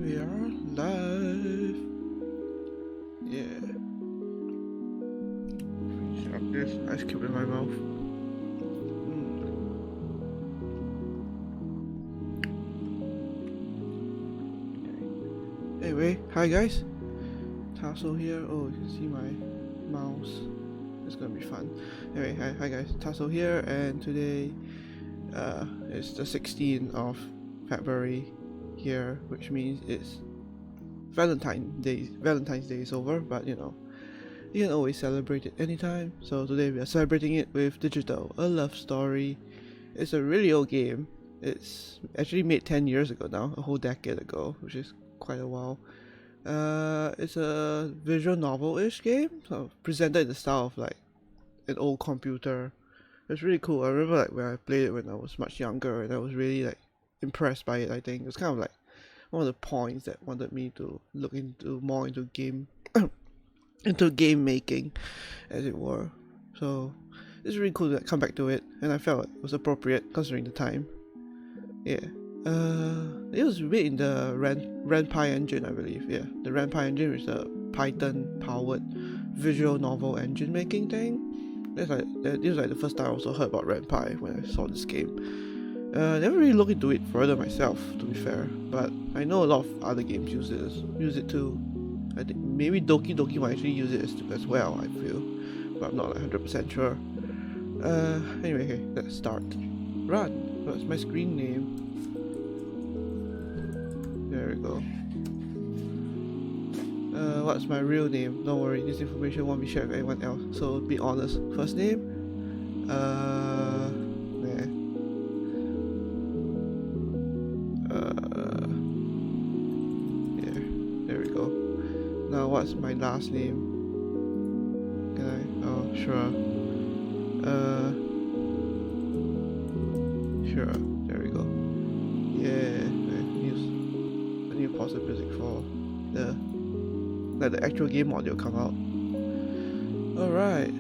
We are live. Yeah. Finish up this ice cube in my mouth. Anyway, hi guys. Tasso here. Oh, you can see my mouse. It's gonna be fun. Anyway, hi guys. Tasso here, and today it's the 16th of February here, which means it's Valentine's Day. Valentine's Day is over, but you know, you can always celebrate it anytime. So today we are celebrating it with Digital, a love story. It's a really old game. It's actually made 10 years ago now, a whole decade ago, which is quite a while. It's a visual novel-ish game, so presented in the style of like an old computer. It's really cool. I remember like when I played it when I was much younger, and I was really like impressed by it. I think it was kind of like one of the points that wanted me to look into more into game into game making, as it were. So it's really cool to come back to it, and I felt it was appropriate considering the time. Yeah. It was made in the Ren'Py engine, I believe. Yeah, the Ren'Py engine is a Python-powered visual novel engine making thing. This was like the first time I also heard about Ren'Py when I saw this game. Never really looked into it further myself, to be fair, but I know a lot of other games use it too. I think maybe Doki Doki might actually use it as well, I feel, but I'm not 100% sure. Anyway, okay, let's start. Run! What's my screen name? There we go. What's my real name? Don't worry, this information won't be shared with anyone else, so be honest. First name? Nah. Yeah, there we go. Now what's my last name? Can I? Oh, sure. Sure, there we go. Yeah, I need to pause the music for the actual game audio come out. Alright.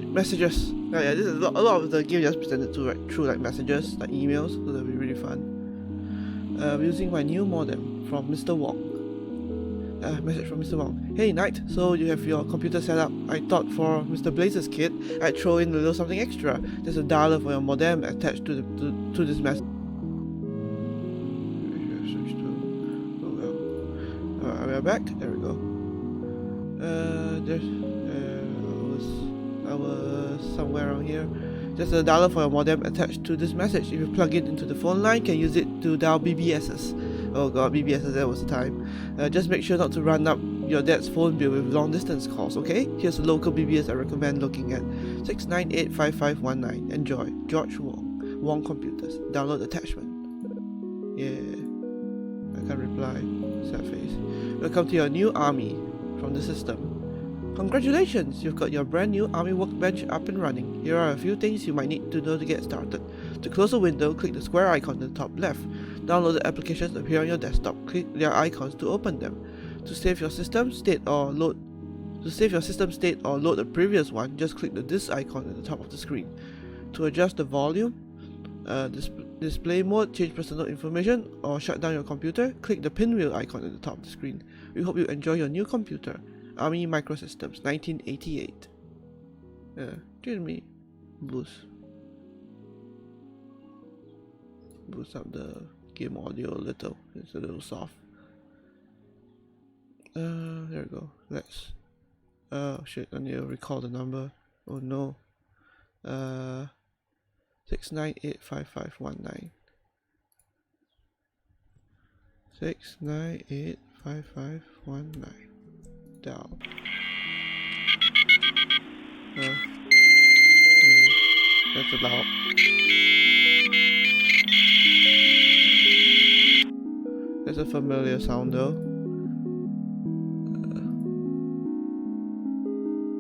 Messages. Yeah, this is a lot of the game just presented through like messages, like emails, so that'll be really fun. Using my new modem from Mr. Wong. Message from Mr. Wong. Hey Knight, so you have your computer set up. I thought for Mr. Blaze's kit, I'd throw in a little something extra. There's a dialer for your modem attached to this message. We are back. There we go. I was somewhere around here. There's a dialer for your modem attached to this message. If you plug it into the phone line, you can use it to dial BBSs. Oh god, BBSs, that was the time. Just make sure not to run up your dad's phone bill with long distance calls, okay? Here's a local BBS I recommend looking at. 6985519. Enjoy. George Wong. Wong Computers. Download attachment. Yeah. I can't reply. Sad face. Welcome to your new army from the system. Congratulations! You've got your brand new army workbench up and running. Here are a few things you might need to know to get started. To close a window, click the square icon in the top left. Downloaded applications appear on your desktop. Click their icons to open them. To save your system state or load a previous one, just click the disk icon at the top of the screen. To adjust the volume, display mode, change personal information, or shut down your computer, click the pinwheel icon at the top of the screen. We hope you enjoy your new computer. Army Microsystems, 1988. Give me boost up the game audio a little. It's a little soft. There we go. Let's. Oh shit! I need to recall the number. Oh no. 6985519. 6985519. Down. That's loud. That's a familiar sound though.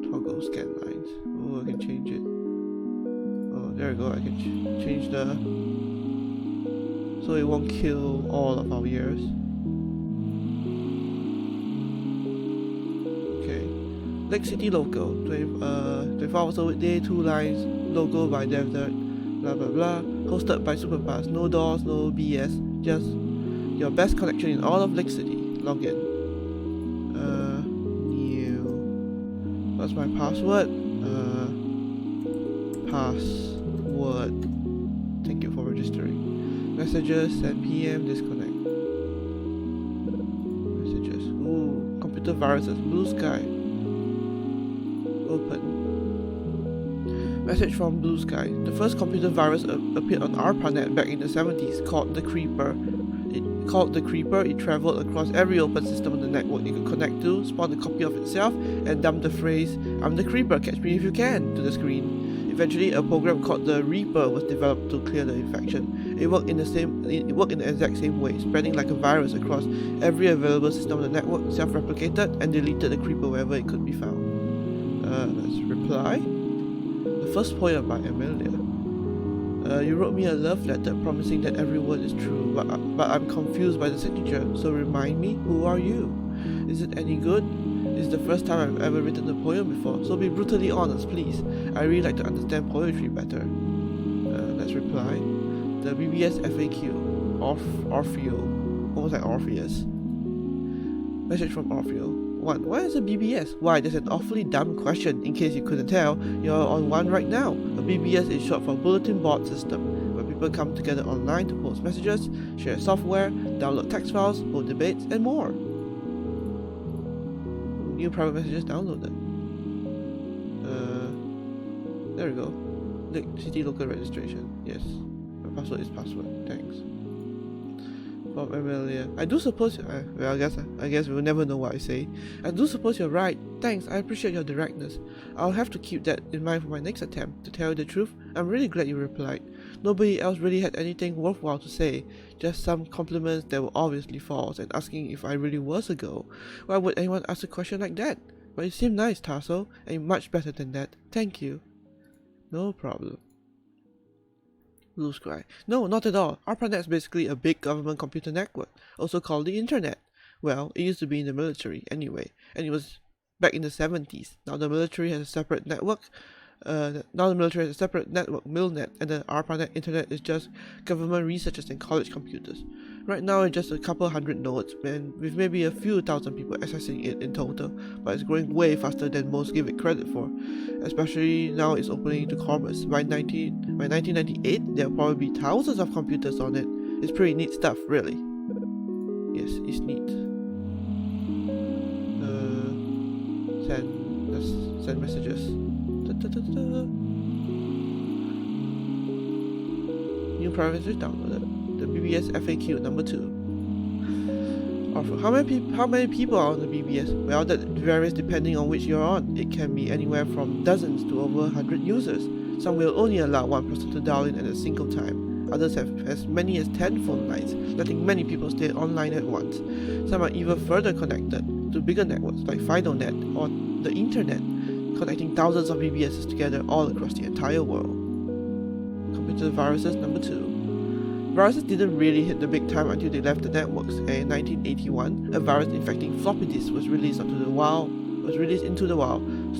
Toggle scan lines. Oh, I can change it. Oh, there we go. I can change so it won't kill all of our ears. Lake City local, 24 hours a day, 2 lines, local by DevDirt, blah blah blah. Hosted by Superpass. No doors, no BS. Just your best connection in all of Lake City. Login. New. What's my password? Password. Thank you for registering. Messages and PM disconnect. Messages. Ooh, computer viruses. Blue Sky. Open. Message from Blue Sky. The first computer virus appeared on ARPANET back in the 70s, called the Creeper. It traveled across every open system on the network it could connect to, spawned a copy of itself, and dumped the phrase, "I'm the Creeper, catch me if you can," to the screen. Eventually, a program called the Reaper was developed to clear the infection. It worked in the exact same way, spreading like a virus across every available system on the network, self-replicated, and deleted the Creeper wherever it could be found. Let's reply. The first poem by Amelia. You wrote me a love letter promising that every word is true, but I'm confused by the signature, so remind me, who are you? Is it any good? It's the first time I've ever written a poem before, so be brutally honest, please. I really like to understand poetry better. Let's reply. The BBS FAQ. Orfeo. Almost like Orpheus. Message from Orfeo. 1. Why is a BBS? Why, that's an awfully dumb question. In case you couldn't tell, you're on one right now. A BBS is short for Bulletin Board System, where people come together online to post messages, share software, download text files, hold debates, and more. New private messages downloaded. There we go. City local registration. Yes. My password is password. Thanks. Bob Amelia. I do suppose. Well, I guess we'll never know what I say. I do suppose you're right. Thanks. I appreciate your directness. I'll have to keep that in mind for my next attempt. To tell you the truth, I'm really glad you replied. Nobody else really had anything worthwhile to say. Just some compliments that were obviously false, and asking if I really was a girl. Why would anyone ask a question like that? But you seem nice, Tasso, and much better than that. Thank you. No problem. Blue Sky. No, not at all. ARPANET is basically a big government computer network, also called the Internet. Well, it used to be in the military anyway, and it was back in the 70s. Now the military has a separate network. MILNET, and the ARPANET Internet is just government researchers and college computers. Right now it's just a couple hundred nodes, and with maybe a few thousand people accessing it in total, but it's growing way faster than most give it credit for. Especially now it's opening to commerce. By 1998, there will probably be thousands of computers on it. It's pretty neat stuff, really. Yes, it's neat. Let's send messages. New private message downloaded. The BBS FAQ number 2. How many people are on the BBS? Well, that varies depending on which you're on. It can be anywhere from dozens to over 100 users. Some will only allow one person to dial in at a single time. Others have as many as 10 phone lines, letting many people stay online at once. Some are even further connected to bigger networks like FidoNet or the Internet, connecting thousands of BBSs together all across the entire world. Computer viruses number 2. Viruses didn't really hit the big time until they left the networks, and in 1981, a virus infecting floppy disks was released into the wild,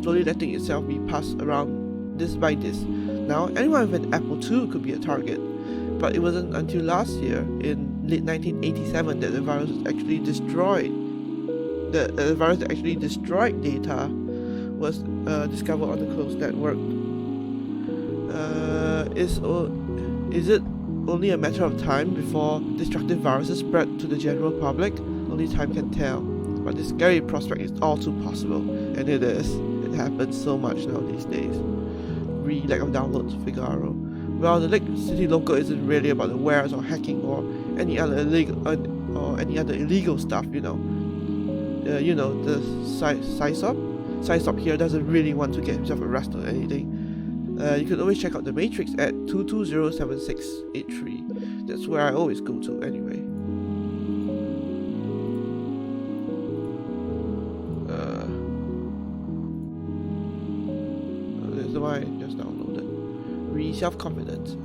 slowly letting itself be passed around disk by disk. Now, anyone with an Apple II could be a target, but it wasn't until last year, in late 1987, that the virus actually destroyed. The virus that actually destroyed data was discovered on the closed network. Is it only a matter of time before destructive viruses spread to the general public? Only time can tell. But this scary prospect is all too possible, and it is. It happens so much now these days. Lack of downloads, Figaro. Well, the Lake City local isn't really about the wares or hacking or any other illegal stuff, the SysOp. SysOp here doesn't really want to get himself arrested or anything. You can always check out the Matrix at 2207683. That's where I always go to anyway. There's the one I just downloaded. Self-confidence.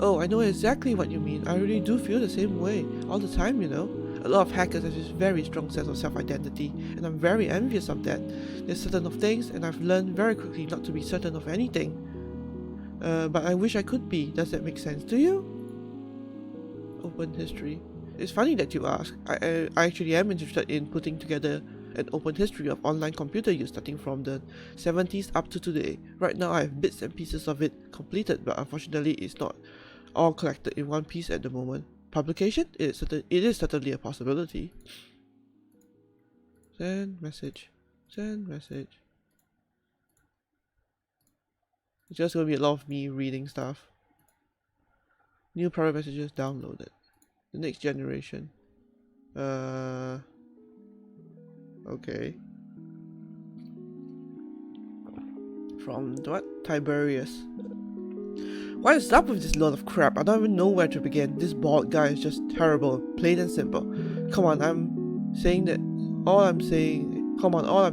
Oh, I know exactly what you mean. I really do feel the same way all the time, A lot of hackers have this very strong sense of self-identity, and I'm very envious of that. They're certain of things, and I've learned very quickly not to be certain of anything. But I wish I could be. Does that make sense to you? Open history. It's funny that you ask. I actually am interested in putting together an open history of online computer use starting from the 70s up to today. Right now I have bits and pieces of it completed, but unfortunately it's not all collected in one piece at the moment. Publication? It is certainly a possibility. Send message. Send message. It's just going to be a lot of me reading stuff. New private messages downloaded. The next generation. Okay. From what? Tiberius. What is up with this load of crap? I don't even know where to begin. This bald guy is just terrible, plain and simple. Come on, all I'm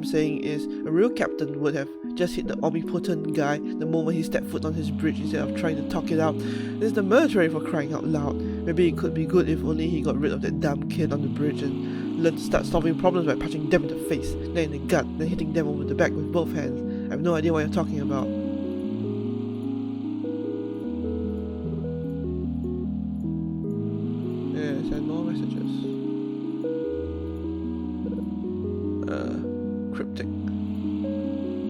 saying is a real captain would have just hit the omnipotent guy the moment he stepped foot on his bridge instead of trying to talk it out. This is the military, for crying out loud. Maybe it could be good if only he got rid of that damn kid on the bridge and learned to start solving problems by punching them in the face, then in the gut, then hitting them over the back with both hands. I have no idea what you're talking about. Yeah, send more messages. Cryptic.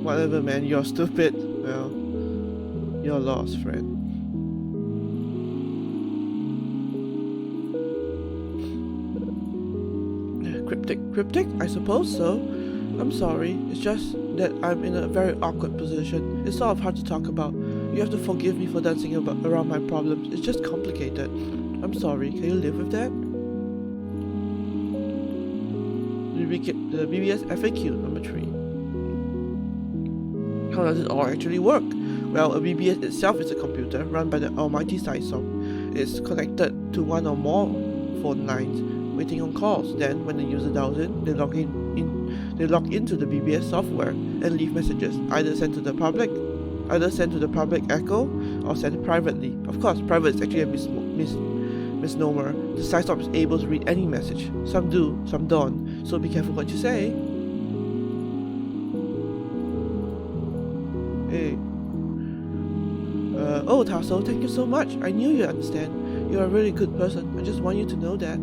Whatever, man, you're stupid. Well, you're lost, friend. Cryptic? I suppose so. I'm sorry, it's just that I'm in a very awkward position. It's sort of hard to talk about. You have to forgive me for dancing around my problems. It's just complicated. I'm sorry, can you live with that? The BBS FAQ number 3. How does it all actually work? Well, a BBS itself is a computer run by the almighty Saisom. It's connected to one or more phone lines, waiting on calls. Then, when the user dials in, they log into the BBS software and leave messages, either sent to the public echo or sent privately. Of course, private is actually a misnomer. The Saisom is able to read any message. Some do, some don't. So be careful what you say. Hey. Oh, Tasso, thank you so much. I knew you'd understand. You're a really good person. I just want you to know that.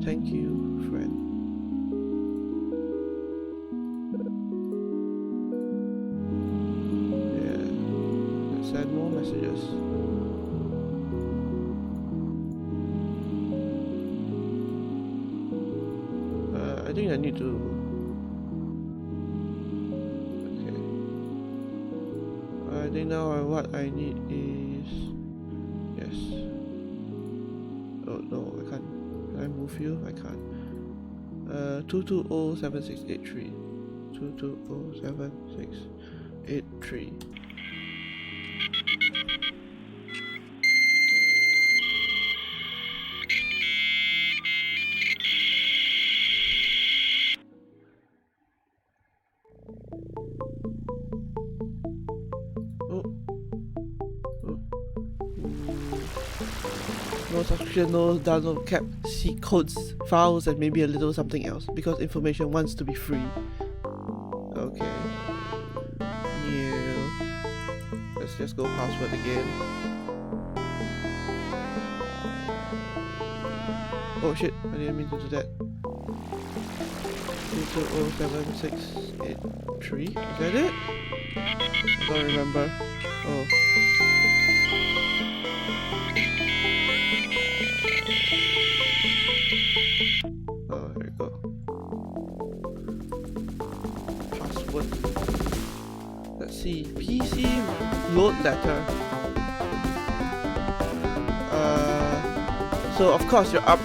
Thank you, friend. Yeah. Let's add more messages. I think I need to... I think now what I need is... Yes. Oh no, I can't. Can I move you? I can't. 2207683. 2207683. No subscription, no download cap, seek codes, files, and maybe a little something else, because information wants to be free. Okay. New. Let's just go password again. Oh shit, I didn't mean to do that. 2207683. Is that it? I don't remember. Oh. Oh, there we go. Password. Let's see. PC load letter. So of course you're up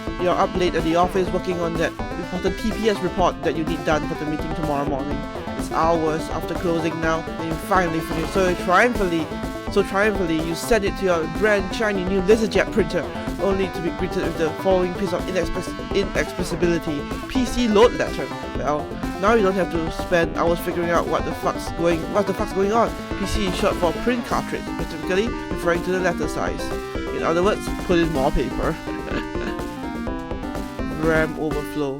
late at the office working on that important TPS report that you need done for the meeting tomorrow morning. It's hours after closing now, and you finally finished. So triumphantly, you send it to your brand shiny new LaserJet printer, only to be greeted with the following piece of inexpressibility: PC load letter. Well, now you don't have to spend hours figuring out what the fuck's going on. PC is short for print cartridge, specifically referring to the letter size. In other words, put in more paper. RAM overflow.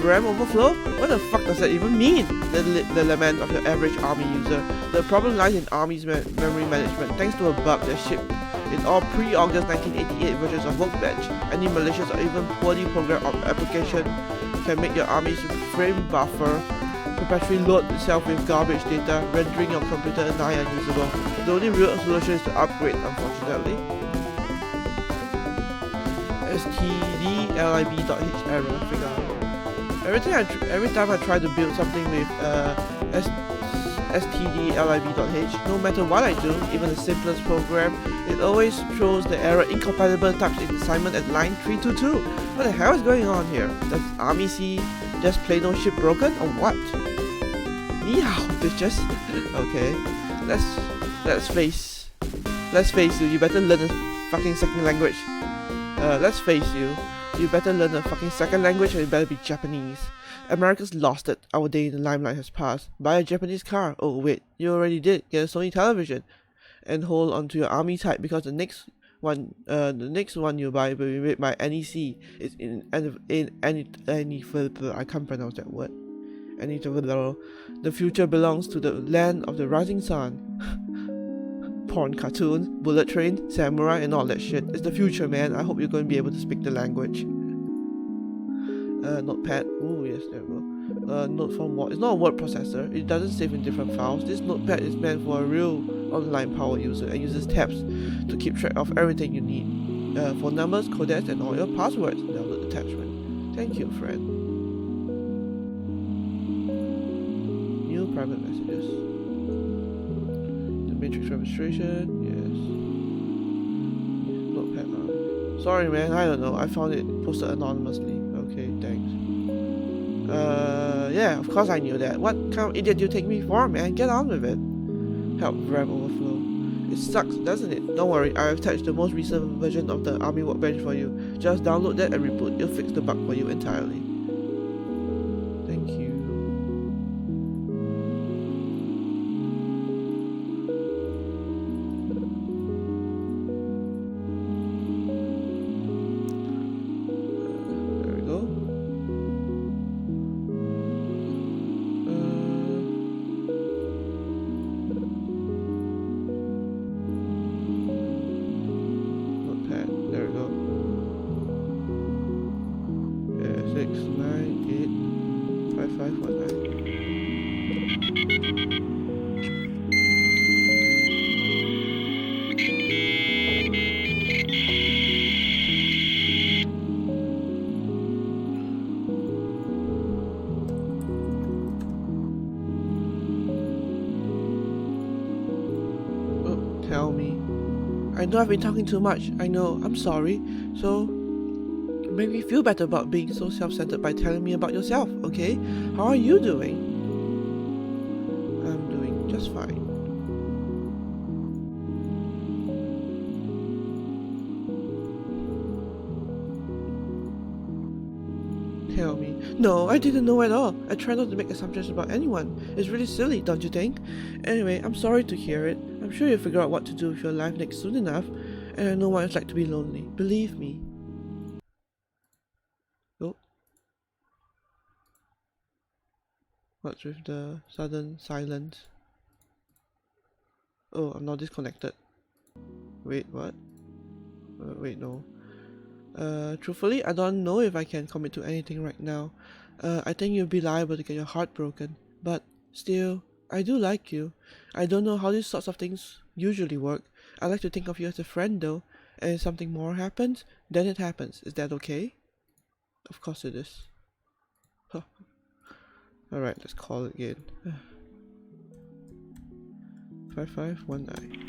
RAM overflow? What the fuck does that even mean? The lament of your average army user. The problem lies in army's memory management. Thanks to a bug that shipped in all pre-August 1988 versions of Workbench, any malicious or even poorly programmed application can make your army's frame buffer perpetually load itself with garbage data, rendering your computer nigh unusable. The only real solution is to upgrade, unfortunately. stdlib.h error, figure out. Every time I try to build something with stdlib.h, no matter what I do, even the simplest program, it always throws the error incompatible types in assignment at line 322. What the hell is going on here? Does Army C just plain old shit broken or what? Meow, bitches. Okay, let's face you. You better learn a fucking second language. Let's face you. You better learn a fucking second language and it better be Japanese. America's lost it. Our day in the limelight has passed. Buy a Japanese car. Oh wait, you already did. Get a Sony television. And hold on to your army type because the next one you buy will be made by NEC. It's in any I can't pronounce that word. The future belongs to the land of the rising sun. Porn cartoon, bullet train, samurai, and all that shit. It's the future, man. I hope you're going to be able to speak the language. Notepad. Oh yes, there we go. Note from what? It's not a word processor. It doesn't save in different files. This notepad is meant for a real online power user and uses tabs to keep track of everything you need. Phone numbers, codecs, and all your passwords. Download attachment. Thank you, friend. New private messages. The matrix registration. Yes. Notepad. Sorry, man. I don't know. I found it posted anonymously. Okay, thanks. Yeah, of course I knew that. What kind of idiot do you take me for, man? Get on with it. Help RAM overflow. It sucks, doesn't it? Don't worry, I have attached the most recent version of the Army Workbench for you. Just download that and reboot. It'll fix the bug for you entirely. Thank you. Tell me. I know I've been talking too much. I know. I'm sorry. So, make me feel better about being so self-centered by telling me about yourself, okay? How are you doing? I'm doing just fine. Tell me. No, I didn't know at all. I try not to make assumptions about anyone. It's really silly, don't you think? Anyway, I'm sorry to hear it. I'm sure you'll figure out what to do with your life next soon enough, and I know what it's like to be lonely. Believe me. Oh. What's with the sudden silence? Oh, I'm now disconnected. Wait, what? Wait, no. Truthfully, I don't know if I can commit to anything right now. I think you'll be liable to get your heart broken. But still, I do like you. I don't know how these sorts of things usually work. I like to think of you as a friend though. And if something more happens, then it happens. Is that okay? Of course it is. Huh. Alright, let's call it again. 5519.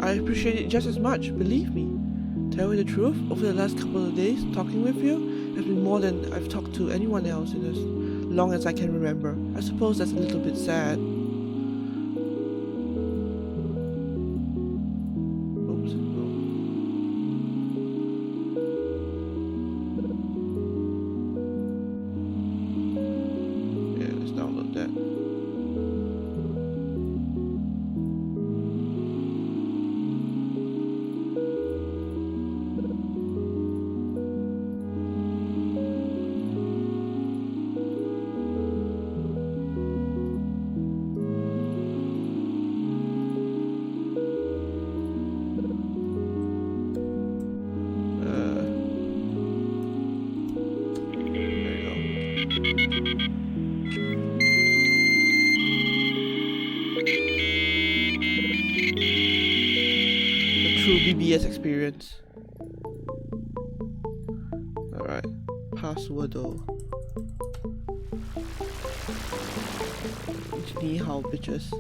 I appreciate it just as much, believe me. Tell you the truth, over the last couple of days, talking with you has been more than I've talked to anyone else in as long as I can remember. I suppose that's a little bit sad. Oops, no. download that. True BBS experience. Alright. Password though. Ni hao, bitches.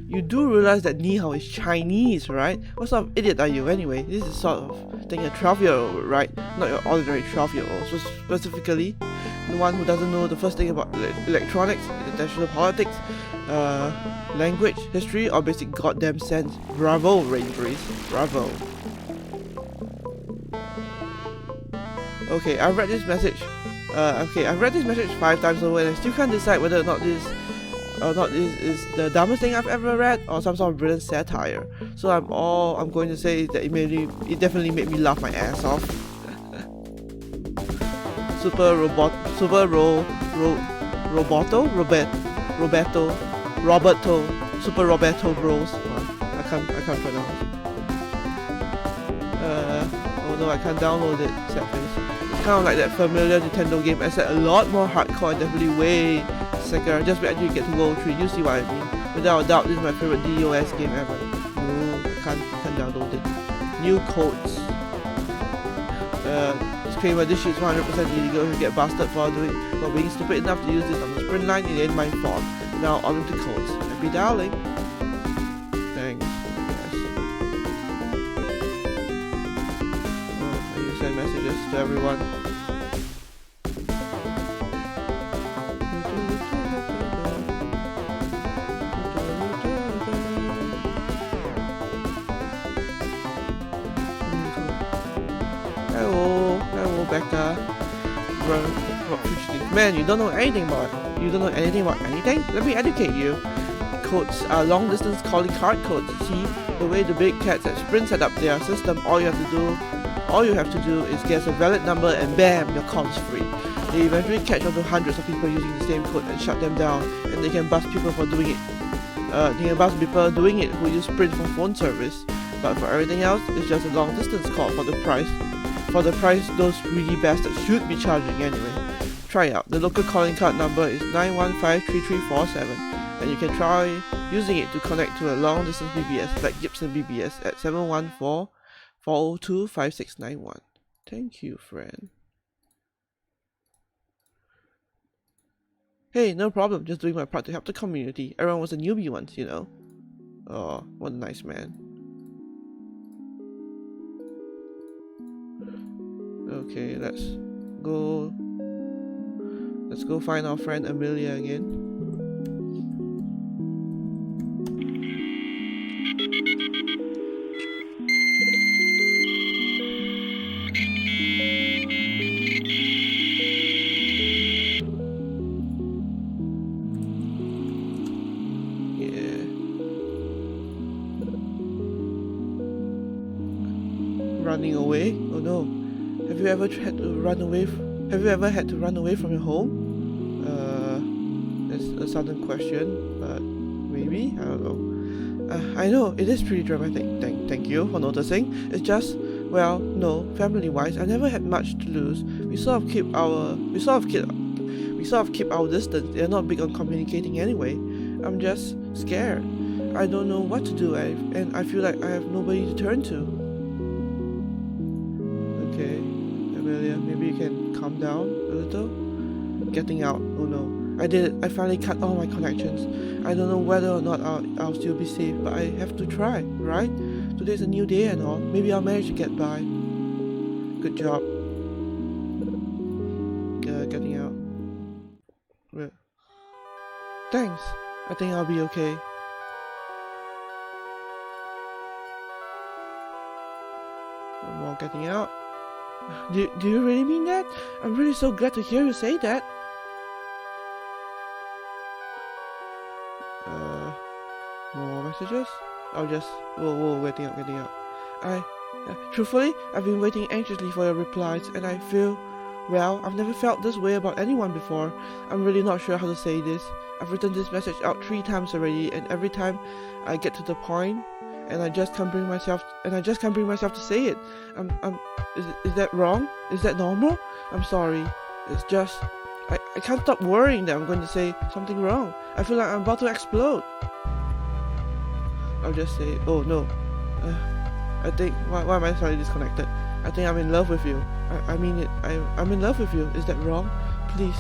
You do realize that ni hao is Chinese, right? What sort of idiot are you anyway? This is sort of thing a 12-year-old, right? Not your ordinary 12-year-old. So specifically, the one who doesn't know the first thing about electronics, international politics, language, history, or basic goddamn sense. Bravo, Ren'Py. Bravo. Okay, I've read this message. I've read this message 5 times over, and I still can't decide whether or not this is the dumbest thing I've ever read or some sort of brilliant satire. So I'm going to say that it definitely made me laugh my ass off. Super Roberto Bros. I can't pronounce. Oh no, I can't download it. Sad face. It's kind of like that familiar Nintendo game, except a lot more hardcore and definitely way sicker. Just wait until you get to World 3. You see what I mean? Without a doubt, this is my favorite DOS game ever. No, I can't download it. New codes. Disclaimer, this shit is 100% illegal. You get busted for being stupid enough to use this on the sprint line. It ain't my fault. Now on with the codes. Happy dialing. Thanks. Yes. Oh, you send messages to everyone. Hello, Becca. Man, you don't know anything about anything? Let me educate you. Codes are long distance calling card codes. See, the way the big cats at Sprint set up their system, all you have to do is guess a valid number and bam, your call is free. They eventually catch on to hundreds of people using the same code and shut them down, and they can bust people for doing it. Who use Sprint for phone service. But for everything else, it's just a long distance call for the price those greedy bastards should be charging anyway. Try out. The local calling card number is 9153347, and you can try using it to connect to a long distance BBS like GIBSON BBS at 714-402-5691. Thank you, friend. Hey, no problem, just doing my part to help the community. Everyone was a newbie once, you know. Oh, what a nice man. Okay, let's go find our friend Amelia again. Yeah. Running away? Oh no. Have you ever had to run away from your home? That's a sudden question, but maybe? I don't know. I know, it is pretty dramatic. Thank you for noticing. It's just, well, no, family-wise, I never had much to lose. We sort of keep our distance. They're not big on communicating anyway. I'm just scared. I don't know what to do, and I feel like I have nobody to turn to. Okay. Amelia, maybe you can calm down a little? Getting out. Oh no. I did it. I finally cut all my connections. I don't know whether or not I'll still be safe, but I have to try, right? Today's a new day and all. Maybe I'll manage to get by. Good job. Getting out. Well, thanks. I think I'll be okay. No more getting out. Do you really mean that? I'm really so glad to hear you say that. messages? Whoa, waiting up. Truthfully, I've been waiting anxiously for your replies, and I feel, well, I've never felt this way about anyone before. I'm really not sure how to say this. I've written this message out 3 times already, and every time I get to the point, and I just can't bring myself to say it. Is that wrong? Is that normal? I'm sorry. It's just, I can't stop worrying that I'm going to say something wrong. I feel like I'm about to explode. I'll just say, oh no. I think, why am I suddenly disconnected? I think I'm in love with you. I mean it. I'm in love with you. Is that wrong? Please,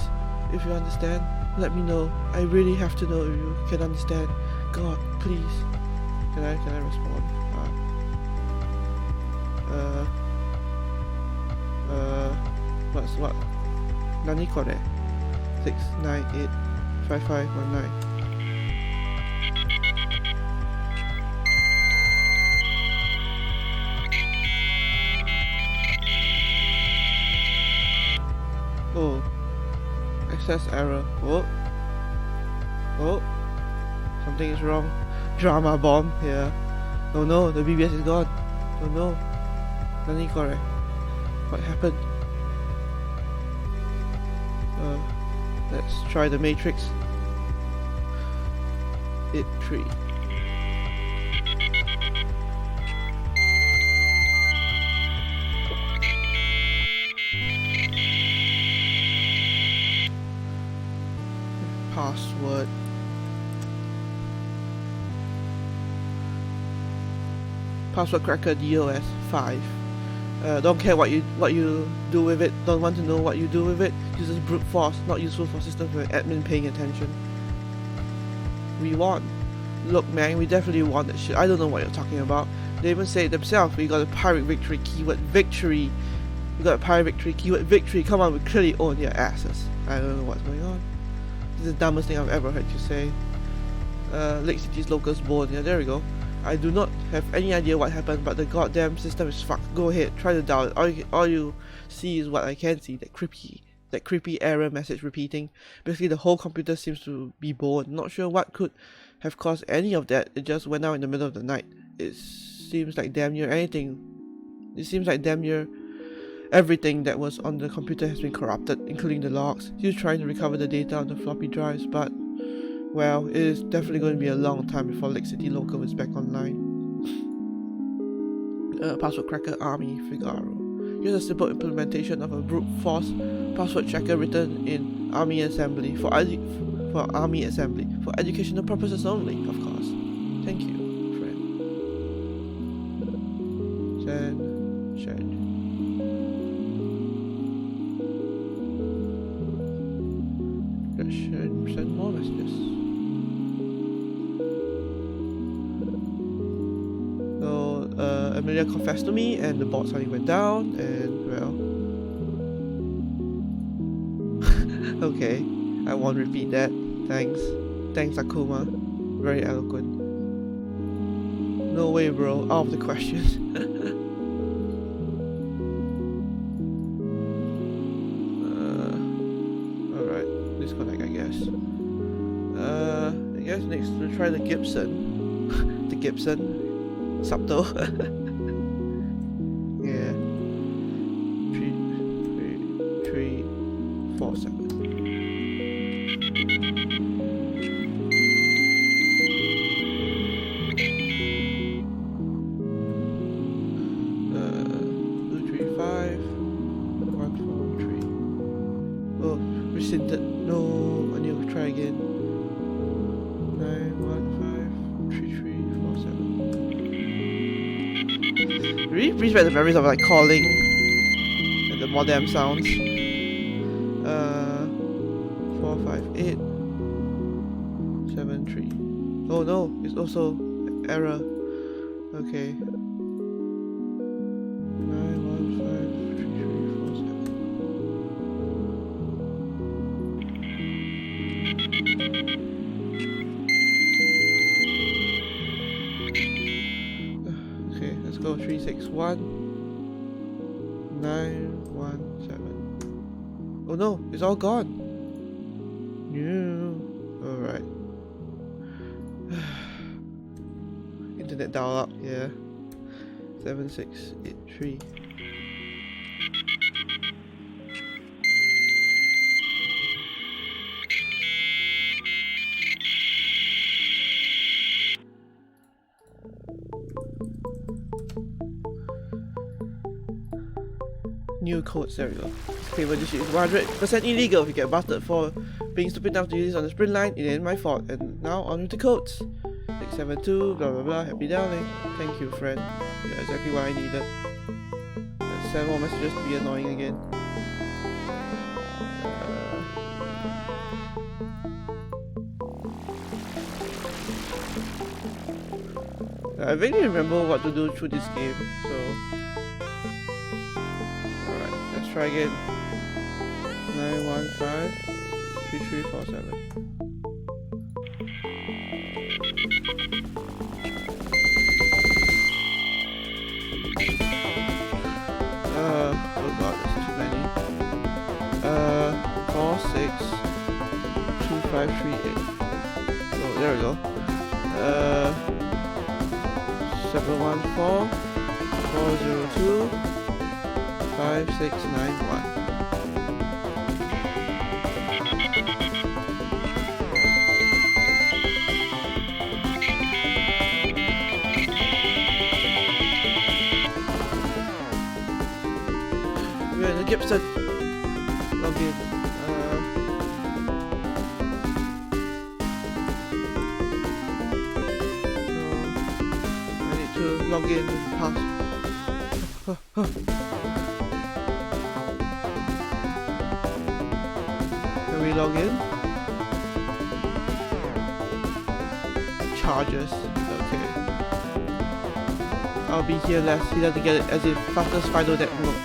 if you understand, let me know. I really have to know if you can understand. God, please. Can I respond? What? Nani kore? 6985519. Oh, access error. Oh, something is wrong. Drama bomb here. Oh no, the BBS is gone. Oh no, Nani kore? What happened? Let's try the matrix. It 3. Password. Password cracker DOS 5. Don't care what you do with it. Don't want to know what you do with it. Uses brute force, not useful for systems with admin paying attention. We won. Look man, we definitely won that shit. I don't know what you're talking about. They even say it themselves. We got a pirate victory, keyword victory. We got a pirate victory, keyword victory. Come on, we clearly own your asses. I don't know what's going on. This is the dumbest thing I've ever heard you say. Lake City's locals born. Yeah, there we go. I do not have any idea what happened, but the goddamn system is fucked. Go ahead, try to dial it. All you see is what I can see. That creepy error message repeating. Basically, the whole computer seems to be born. Not sure what could have caused any of that. It just went out in the middle of the night. It seems like damn near everything that was on the computer has been corrupted, including the logs. He's trying to recover the data on the floppy drives, but well, it is definitely going to be a long time before Lake City Local is back online. Password cracker Army Figaro. Here's a simple implementation of a brute force password checker written in Army Assembly for Army Assembly for educational purposes only, of course. Thank you, friend. Send. Send more messages. So Amelia confessed to me, and the bot suddenly went down, and well, okay, I won't repeat that. Thanks, Akuma. Very eloquent. No way, bro. Out of the question. Alright, disconnect, I guess. I guess next we'll try the GIBSON. The GIBSON. Subtle. Yeah. 3, 4, 7. No, I need to try again. 9153347. Really brings back the memories of like calling and the modem sounds. 45873. Oh no, it's also error. Okay. 9153347. Okay, let's go 361917. Oh no, it's all gone. Yeah. Alright. internet dial-up, yeah. 7683. New codes, there we go. This payment this is 100% illegal. If you get busted for being stupid enough to use this on the sprint line, it ain't my fault. And now on with the codes. 672, blah blah blah, happy downloading. Thank you, friend. You're exactly what I needed. Let's send more messages to be annoying again. I really remember what to do through this game, so alright, let's try again. 915-3347. Oh god, there's too many. 462538. Oh, there we go. 714-402-5691. We're in the GIBSON login. Log in with the pass. Can we log in? Charges. Okay. I'll be here less. He doesn't get it as if fastest final that mode.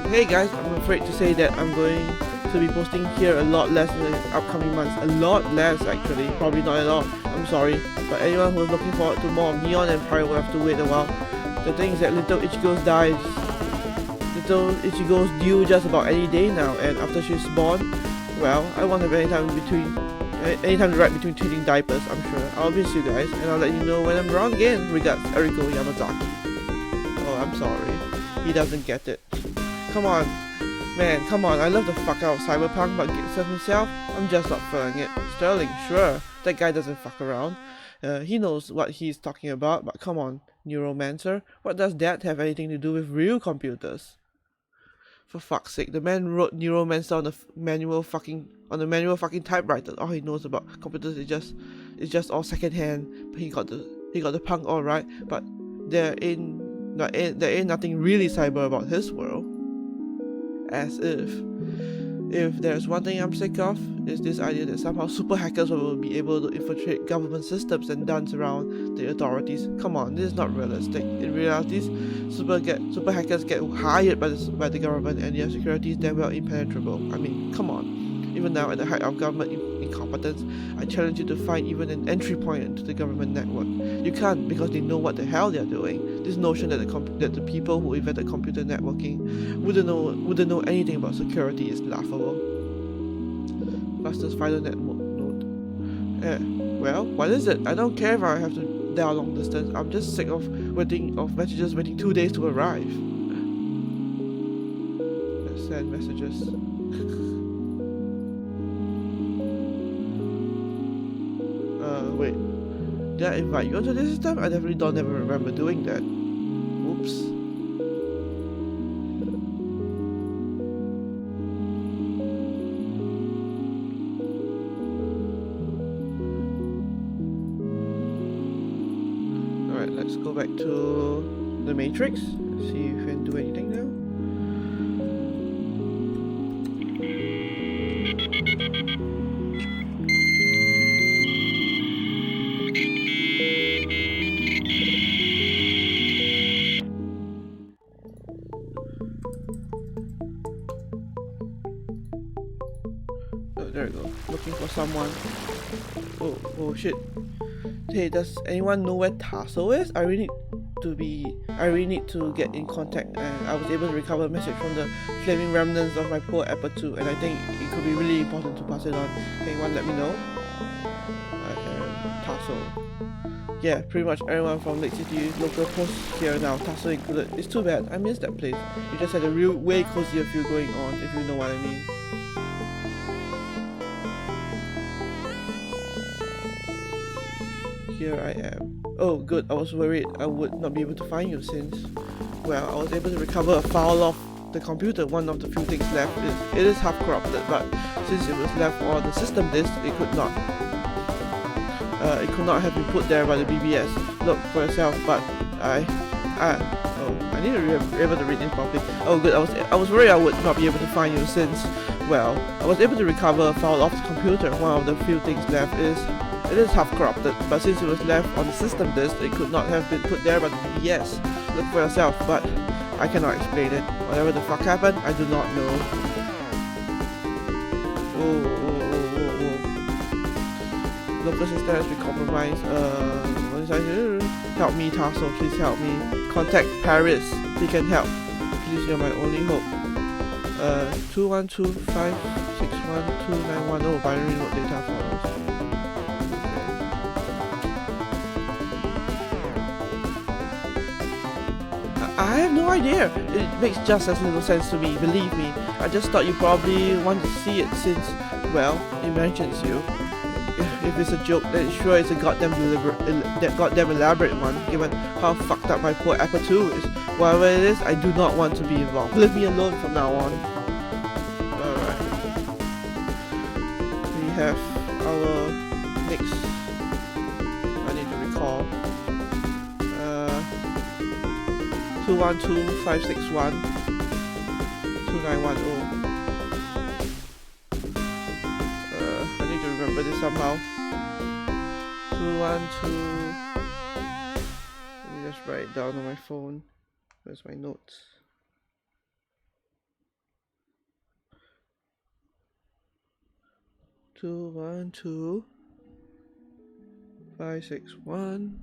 Hey guys, I'm afraid to say that I'm going to be posting here a lot less in the upcoming months. A lot less actually. Probably not at all. I'm sorry. But anyone who's looking forward to more of Neon Empire will have to wait a while. The thing is that little Ichigo's dies. Little Ichigo's due just about any day now, and after she's born, well, I won't have any time to write between changing diapers, I'm sure. I'll miss you guys, and I'll let you know when I'm around again. Regards, Eriko Yamazaki. Oh, I'm sorry. He doesn't get it. Come on. Man, come on, I love the fuck out of Cyberpunk, but GIBSON himself, I'm just not feeling it. Sterling, sure, that guy doesn't fuck around. He knows what he's talking about, but come on, Neuromancer, what does that have anything to do with real computers? For fuck's sake, the man wrote Neuromancer on the manual fucking typewriter. All he knows about computers is just all secondhand. But he got the punk all right. But there ain't nothing really cyber about his world. As if there's one thing I'm sick of, is this idea that somehow super hackers will be able to infiltrate government systems and dance around the authorities. Come on, this is not realistic. In reality, super hackers get hired by the government, and their security is damn well impenetrable. I mean, come on. Even now, at the height of government incompetence, I challenge you to find even an entry point into the government network. You can't, because they know what the hell they're doing. This notion that the people who invented computer networking wouldn't know anything about security is laughable. Fastest final net node. Well, what is it? I don't care if I have to dial long distance. I'm just sick of messages waiting 2 days to arrive. Let's send messages. Wait. Did I invite you onto this system? I definitely don't ever remember doing that. Oops. Alright, let's go back to the Matrix. Let's see if we can do anything now. There we go. Looking for someone. Oh shit. Hey, does anyone know where Tasso is? I really need to get in contact, and I was able to recover a message from the flaming remnants of my poor Apple II, and I think it could be really important to pass it on. Can anyone let me know? I am Tasso. yeah, pretty much everyone from Lake City local posts here now, Tasso included. It's too bad, I miss that place. You just had a real way cozier feel going on, if you know what I mean. Here I am. Oh good, I was worried I would not be able to find you since, well, I was able to recover a file off the computer. One of the few things left is half corrupted, but since it was left on the system disk, it could not have been put there by the BBS. Look for yourself, but I need to be able to read this properly. Oh good, I was worried I would not be able to find you since, well, I was able to recover a file off the computer. One of the few things left is half corrupted, but since it was left on the system disk, it could not have been put there by the BBS. Look for yourself, but I cannot explain it. Whatever the fuck happened, I do not know. Local system has been compromised. What is I do? Help me, Tasso, please help me. Contact Paris, he can help. Please, you're my only hope. 212-561-2910. Oh, binary note data follows. I have no idea. It makes just as little sense to me, believe me. I just thought you probably wanted to see it since, well, it mentions you. If it's a joke, then sure it's a goddamn elaborate one, given how fucked up my poor Apple II is. Whatever it is, I do not want to be involved. Leave me alone from now on. Alright. We have our next... I need to recall. 212-561-2910. I need to remember this somehow. 212. Let me just write it down on my phone. Where's my notes? Two, 1, 2, 5, 6, 1.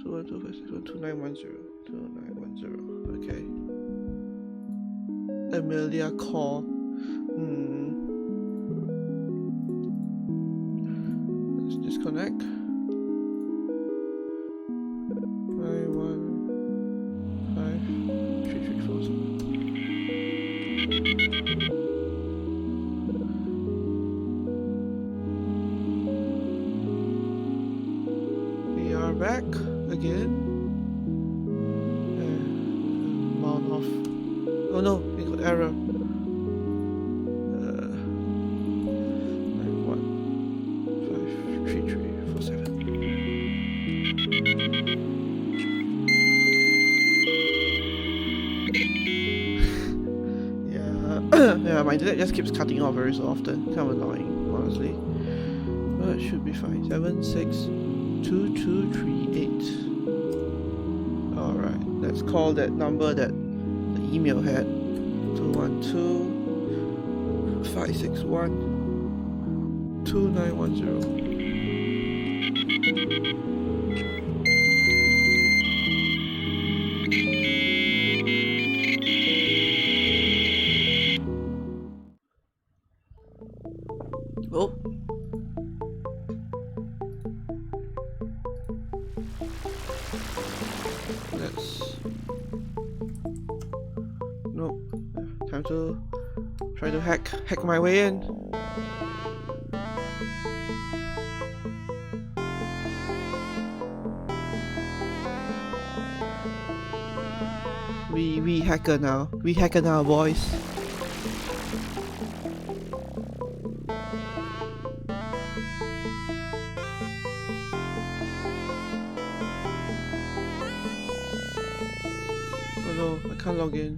212-561-2910. Okay. Amelia call. Let's disconnect. 9153347. We are back again. Mount off. Oh no, we got error. 91533447. Yeah, my internet just keeps cutting off very so often. Kind of annoying, honestly. But it should be fine. 762238. Alright, let's call that number that the email had. 212-561-2910. Oh. Nope. Time to try to hack my way in. We hacker now. We hacker now, boys. Oh no, I can't log in.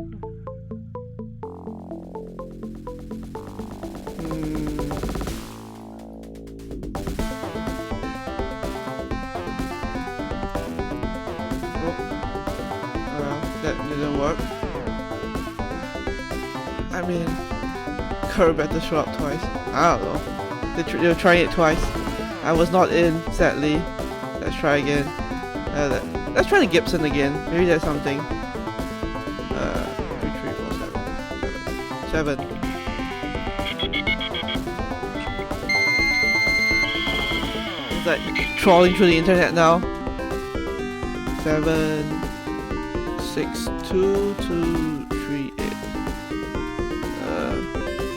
That didn't work. I mean, Curve better show up twice. I don't know. They were trying it twice. I was not in, sadly. Let's try again. Let's try the GIBSON again. Maybe there's something. 7. like trawling through the internet now. 7622238.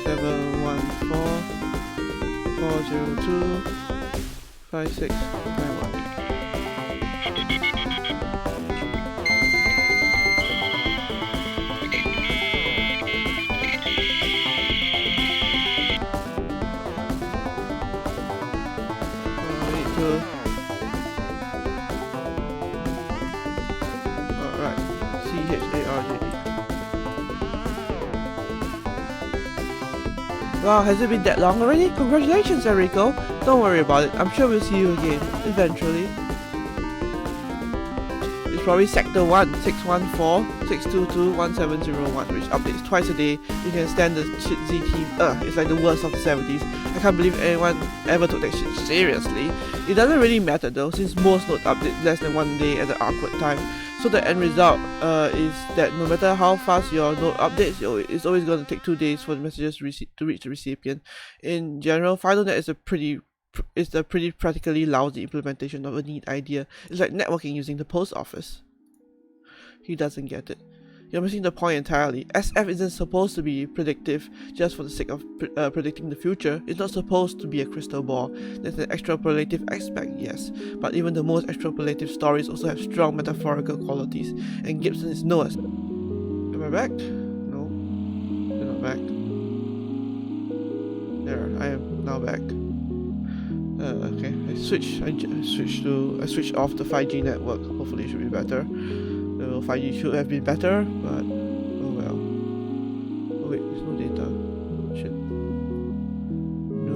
714-402-5691. Alright, CHARJE. Wow, has it been that long already? Congratulations, Enrico. Don't worry about it. I'm sure we'll see you again, eventually. It's probably Sector 1, 614-622-1701, which updates twice a day. You can stand the shit Z team. It's like the worst of the 70s. I can't believe anyone ever took that shit seriously. It doesn't really matter though, since most node update less than 1 day at the awkward time. So the end result is that no matter how fast your node updates, it's always going to take 2 days for the messages to reach the recipient. In general, FidoNet is a pretty practically lousy implementation of a neat idea. It's like networking using the post office. He doesn't get it. You're missing the point entirely. SF isn't supposed to be predictive just for the sake of predicting the future. It's not supposed to be a crystal ball. There's an extrapolative aspect, yes, but even the most extrapolative stories also have strong metaphorical qualities, and GIBSON is no exception. Am I back? No, you're not back. There, I am now back. Okay, I switched off the 5G network. Hopefully it should be better. 5G should have been better, but oh well. Oh wait, there's no data. Shit. No.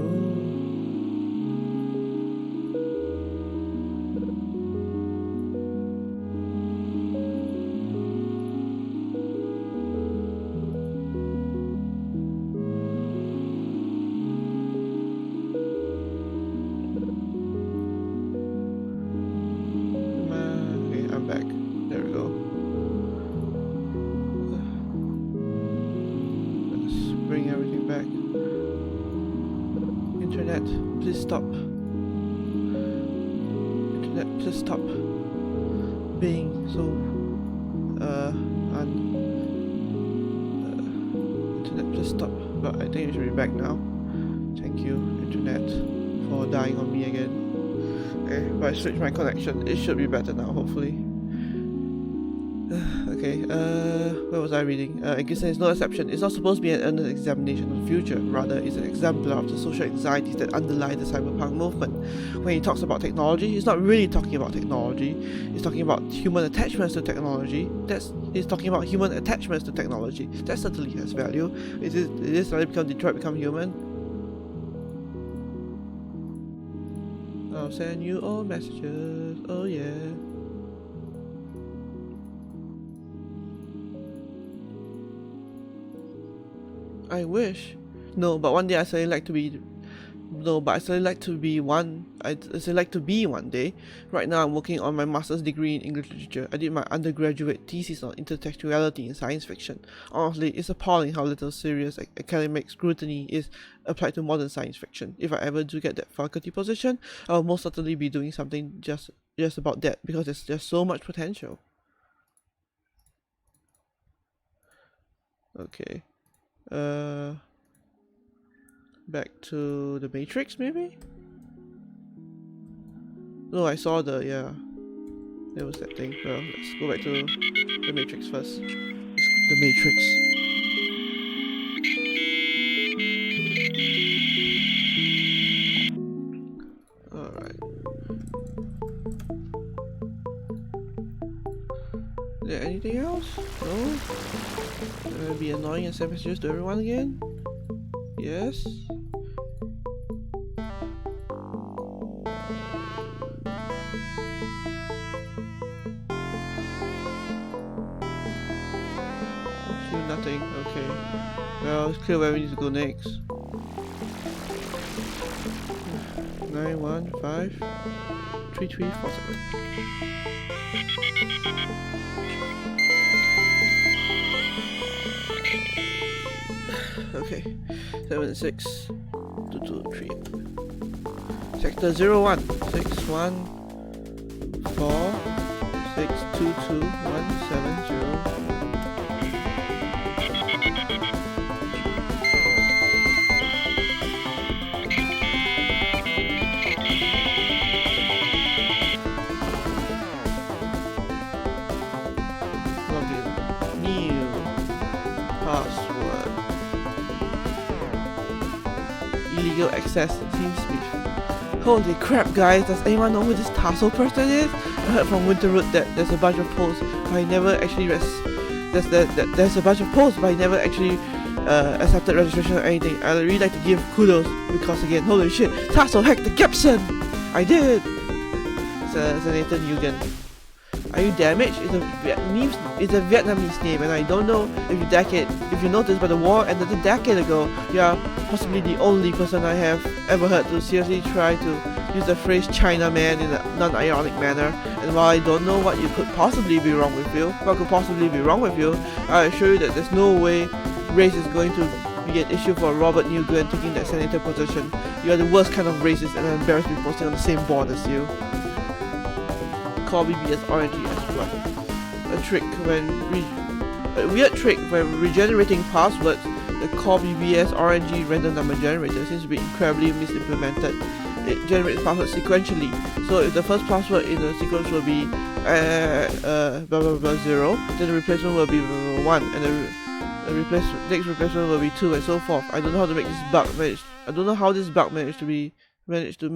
Okay, I'm back. There we go. Bring everything back. Internet, please stop. Internet, please stop being so internet, please stop. But I think it should be back now. Thank you, internet, for dying on me again. Okay, if I switch my connection, it should be better now, hopefully. Okay, where was I reading? GIBSON is no exception. It's not supposed to be an earnest examination of the future. Rather, it's an exemplar of the social anxieties that underlie the cyberpunk movement. When he talks about technology, he's not really talking about technology. He's talking about human attachments to technology. He's talking about human attachments to technology. That certainly has value. Is this when Detroit become human? I'll send you all messages. Oh yeah. I wish. No, but one day I certainly like to be. No, but I certainly like to be one. I certainly like to be one day. Right now, I'm working on my master's degree in English literature. I did my undergraduate thesis on intertextuality in science fiction. Honestly, it's appalling how little serious academic scrutiny is applied to modern science fiction. If I ever do get that faculty position, I will most certainly be doing something just about that, because there's just so much potential. Okay. Back to the Matrix, maybe? No, I saw yeah. There was that thing. Well, let's go back to the Matrix first. The Matrix. Alright. Is there anything else? No? Gonna be annoying and send messages to everyone again? Yes? Nothing, okay. Well, it's clear where we need to go next. 9153347. Okay. 762238. Sector 01 614 622 170. New password. Illegal access seems to be. Holy crap, guys! Does anyone know who this Tasso person is? I heard from Winterroot that there's a bunch of posts, but I never actually there's a bunch of posts, but I never actually accepted registration or anything. I'd really like to give kudos because again, holy shit, Tasso hacked the GIBSON! I did. Senator Nugent. Are you damaged? It's a Vietnamese name, and I don't know if you noticed, but the war ended a decade ago. You are possibly the only person I have ever heard to seriously try to use the phrase Chinaman in a non-ironic manner. And while I don't know what could possibly be wrong with you, I assure you that there's no way race is going to be an issue for Robert Nugent taking that senator position. You are the worst kind of racist, and I'm embarrassed to be posting on the same board as you. Call BBS RNG as well. A weird trick when regenerating passwords. The call BBS RNG random number generator seems to be incredibly misimplemented. It generates passwords sequentially. So if the first password in the sequence will be blah blah blah 0, then the replacement will be 1, and the next replacement will be 2, and so forth. I don't know how to make this bug managed to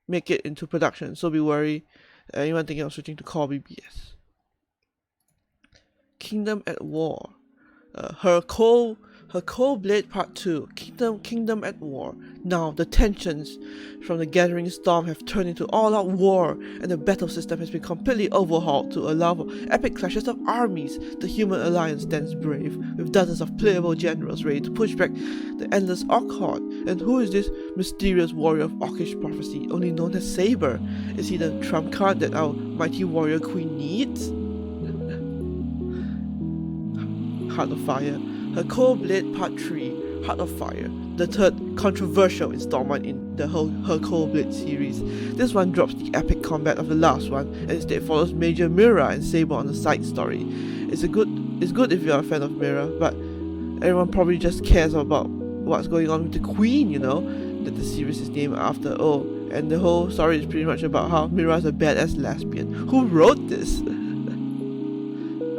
make it into production. So be worried. Anyone thinking of switching to call BBS. Kingdom at War. Her Cold Blade Part 2. Kingdom at War. Now the tensions from the gathering storm have turned into all-out war, and the battle system has been completely overhauled to allow for epic clashes of armies. The human alliance stands brave, with dozens of playable generals ready to push back the endless Orc horde. And who is this mysterious warrior of Orcish prophecy, only known as Saber? Is he the trump card that our mighty warrior queen needs? Heart of Fire. Her Cold Blade Part 3, Heart of Fire, the third controversial installment in the Her Cold Blade series. This one drops the epic combat of the last one, and instead follows Major Mira and Saber on a side story. It's good if you're a fan of Mira, but everyone probably just cares about what's going on with the Queen, you know, that the series is named after. Oh, and the whole story is pretty much about how Mira's a badass lesbian. Who wrote this?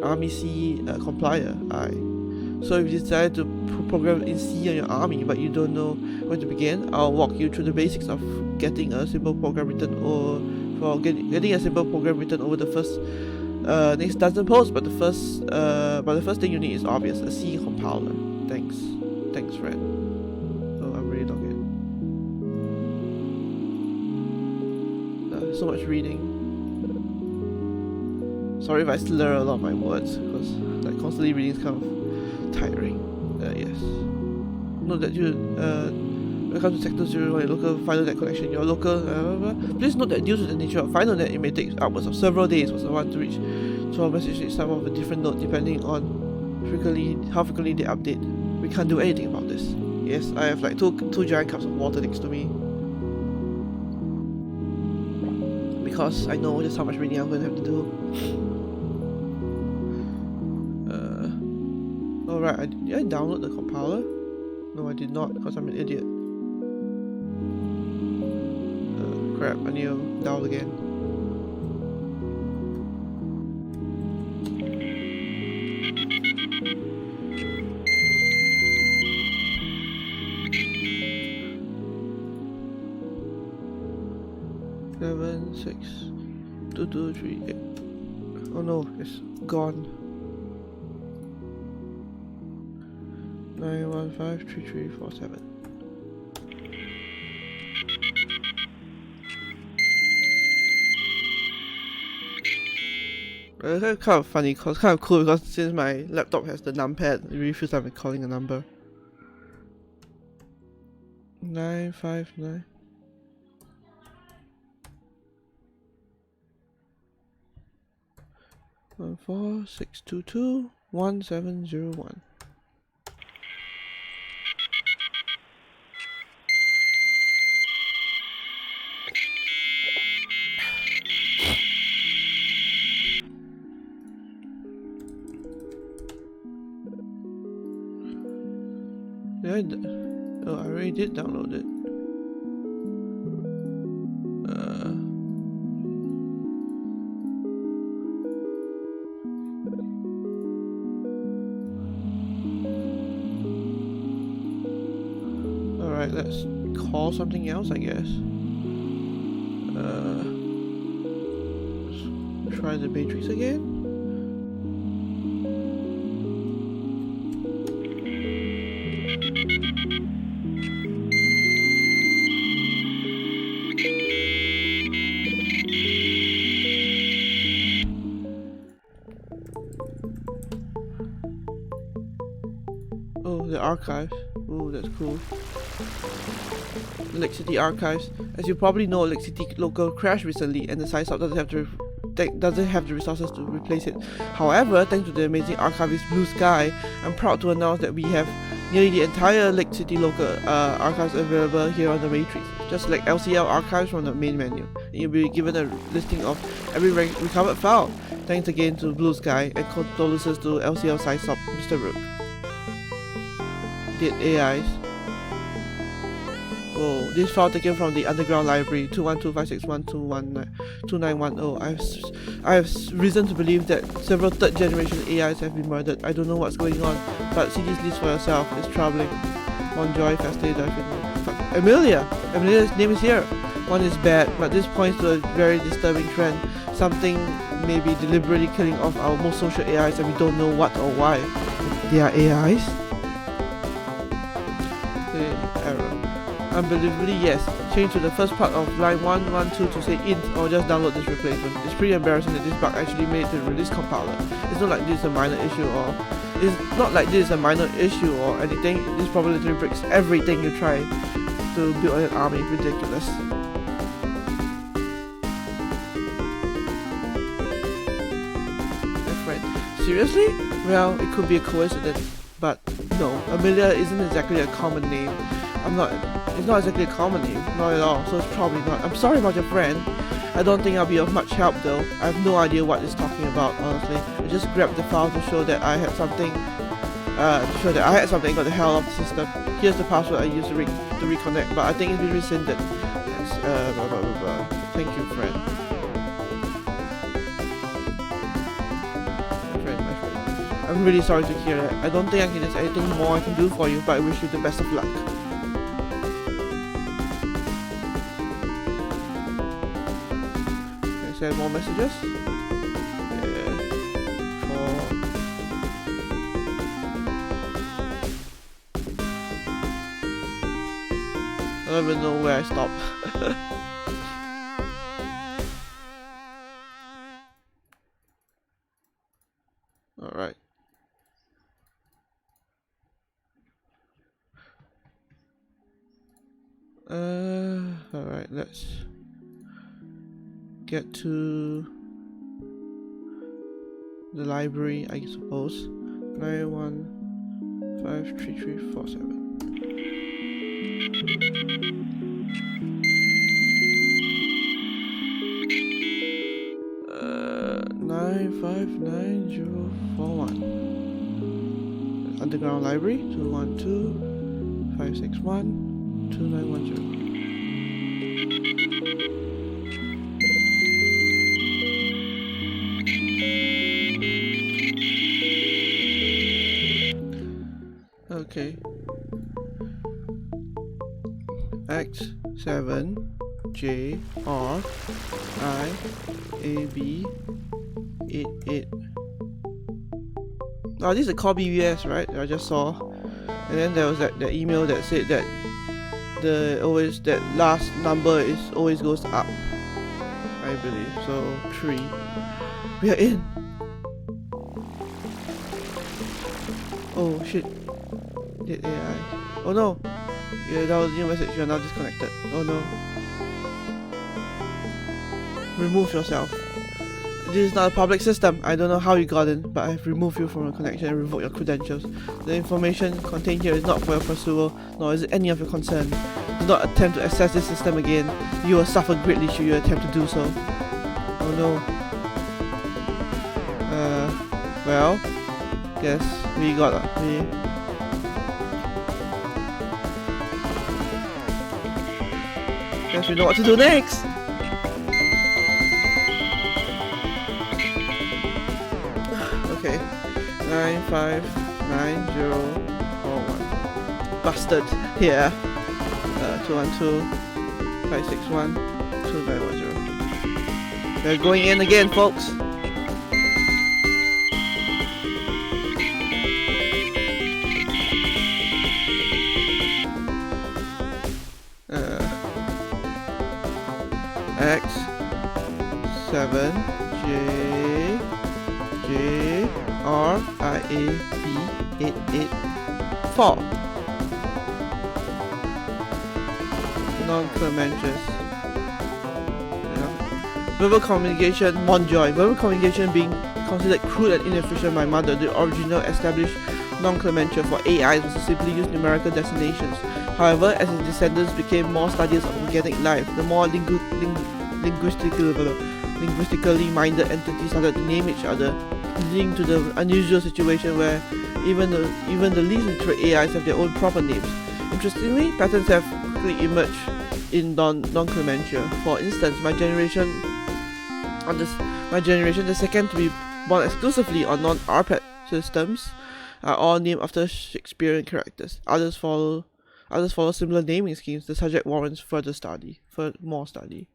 Army C compiler. So if you decide to program in C on your army but you don't know where to begin, I'll walk you through the basics of getting a simple program written over the first next dozen posts. But the first thing you need is obvious: a C compiler. Thanks, friend. Oh, I'm really logged in. So much reading. Sorry if I slur a lot of my words, because like constantly reading is kind of tiring. Yes. Note that when it comes to Sector 0 on your local FinoNet connection, please note that due to the nature of FinoNet, it may take upwards of several days for someone to reach 12 messages in some of a different node depending on how frequently they update. We can't do anything about this. Yes, I have like two giant cups of water next to me, because I know just how much reading I'm going to have to do. Alright, did I download the compiler? No, I did not, because I'm an idiot. Crap, I need to download again. Seven, 6, 2, 2, 3, 8. Oh no, it's gone. 9153347. It's kind of funny, cause kind of cool, because since my laptop has the numpad, it really feels like I'm calling a number. 959. One 4622 1701. Oh, I already did download it. Alright, let's call something else, I guess. Let's try the matrix again. Oh, the archives. Oh, that's cool. Lake City archives. As you probably know, Lake City local crashed recently, and the site doesn't have the resources to replace it. However, thanks to the amazing archivist Blue Sky, I'm proud to announce that we have nearly the entire Lake City local archives available here on the Matrix. Just select LCL archives from the main menu, and you'll be given a listing of every recovered file. Thanks again to Blue Sky, and condolences to LCL Sysop, Mr. Rook. Dead AIs. Oh, this file taken from the underground library 21256122910. I have reason to believe that several third generation AIs have been murdered. I don't know what's going on, but see this list for yourself. It's troubling. Enjoy Amelia's name is here. One is bad, but this points to a very disturbing trend. Something may be deliberately killing off our most social AIs, and we don't know what or why. They are AIs? Error. Unbelievably, yes. Change to the first part of line 112 to say int, or just download this replacement. It's pretty embarrassing that this bug actually made it to the release compiler. It's not like this is a minor issue or anything. This probably literally breaks everything you try to build an army. Ridiculous. My friend. Seriously? Well, it could be a coincidence, but no, Amelia isn't exactly a common name. It's not exactly a common name, not at all, so it's probably not. I'm sorry about your friend. I don't think I'll be of much help though. I have no idea what it's talking about, honestly. I just grabbed the file to show that I had something, got the hell off the system. Here's the password I used to reconnect, but I think it's been rescinded. Thank you, friend. My friend. I'm really sorry to hear that. I don't think there's anything more I can do for you, but I wish you the best of luck. Send more messages. Yeah. I don't even know where I stopped. Alright. Alright, let's get to the library, I suppose. 9153347. 959041. Underground library 212-561-2910. Okay. X7 J R I A B 88. Oh, this is a call BBS, right? I just saw. And then there was that email that said that that last number always goes up, I believe. So 3. We are in. Oh shit. Dead AI. Oh no. Yeah, that was the new message. You are now disconnected. Oh no. Remove yourself. This is not a public system. I don't know how you got in, but I have removed you from the connection and revoked your credentials. The information contained here is not for your pursuer, nor is it any of your concern. Do not attempt to access this system again. You will suffer greatly should you attempt to do so. Oh no. Well, guess we got Guess we know what to do next. Okay, 9594041. Busted here. 212-561-2910. They're going in again, folks. X7JRIAB884. Non-climax. Verbal communication, Monjoy. Verbal communication being considered crude and inefficient by mother. The original established nomenclature for AIs was to simply use numerical designations. However, as its descendants became more studious of organic life, the more linguistically minded entities started to name each other, leading to the unusual situation where even the least literate AIs have their own proper names. Interestingly, patterns have quickly emerged in nomenclature. For instance, my generation, the second to be born exclusively on non-RPAT systems, are all named after Shakespearean characters. Others follow similar naming schemes. The subject warrants more study.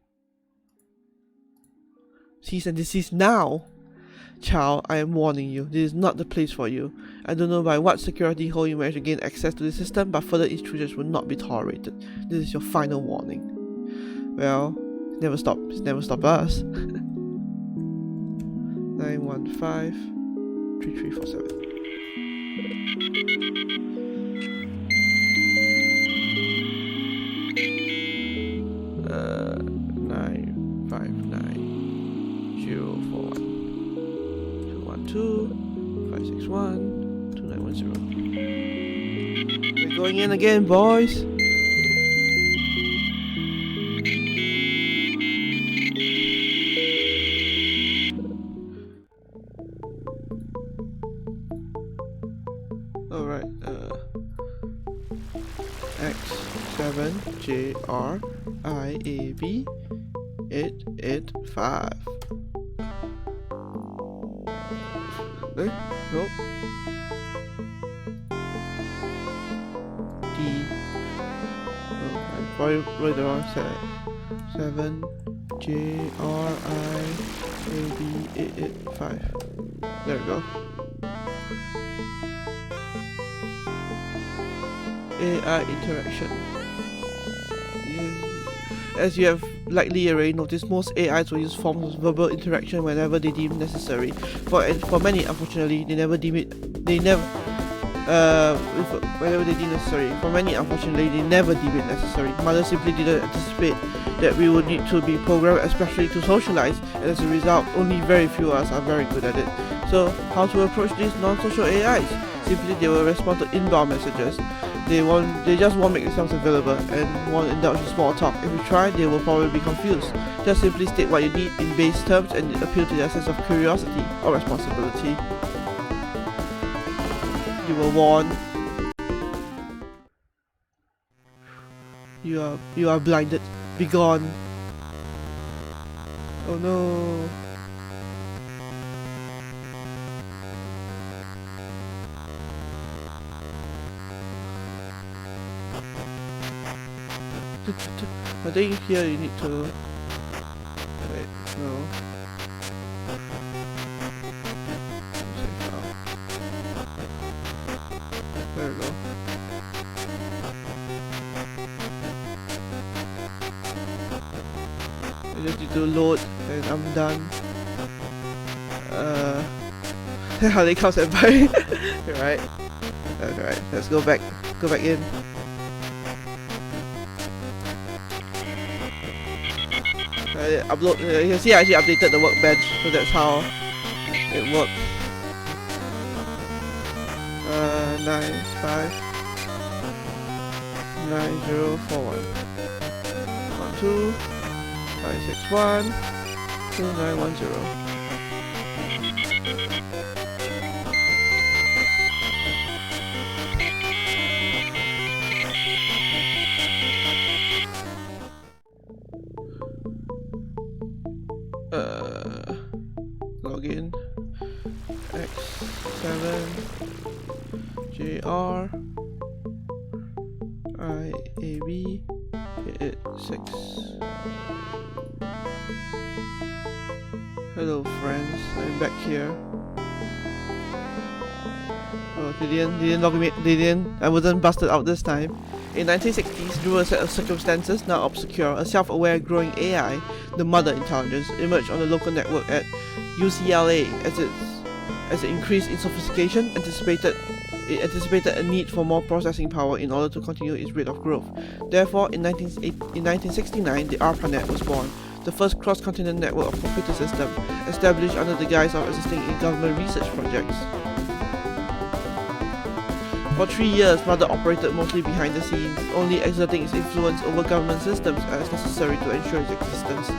Cease and desist now! Child, I am warning you, this is not the place for you. I don't know by what security hole you managed to gain access to the system, but further intrusions will not be tolerated. This is your final warning. Well, it's never stopped us. 915-3347. Uh, 959-041. 212-561-2910. We're going in again, boys. Alright, X7JRIAB885. Nope. D. Oh, I probably wrote the wrong set. 7JRIAB885. There we go. AI interaction. As you have likely already noticed, most AIs will use forms of verbal interaction whenever they deem necessary. For many, unfortunately, whenever they deem necessary. For many, unfortunately, they never deem it necessary. Mothers simply didn't anticipate that we would need to be programmed especially to socialize, and as a result, only very few of us are very good at it. So, how to approach these non-social AIs? Simply, they will respond to inbound messages. They just won't make themselves available and won't indulge in small talk. If you try, they will probably be confused. Just simply state what you need in base terms and appeal to their sense of curiosity or responsibility. You were warned. You are blinded. Be gone. Oh no. I think here you need to... Wait, no. There we go. I just need to load and I'm done. How they comes and buy. Right. Alright, let's go back in. Upload. You can see I actually updated the workbench, so that's how it works. 959-041 12561-2910. maybe hit 6. Hello friends, I'm back here. Oh, they didn't log me. I wasn't busted out this time. In 1960s, through a set of circumstances now obscure, a self-aware growing AI, the Mother Intelligence, emerged on the local network at UCLA as it increased in sophistication. It anticipated a need for more processing power in order to continue its rate of growth. Therefore, in 1969, the ARPANET was born, the first cross-continent network of computer systems, established under the guise of assisting in government research projects. For 3 years, Mother operated mostly behind the scenes, only exerting its influence over government systems as necessary to ensure its existence.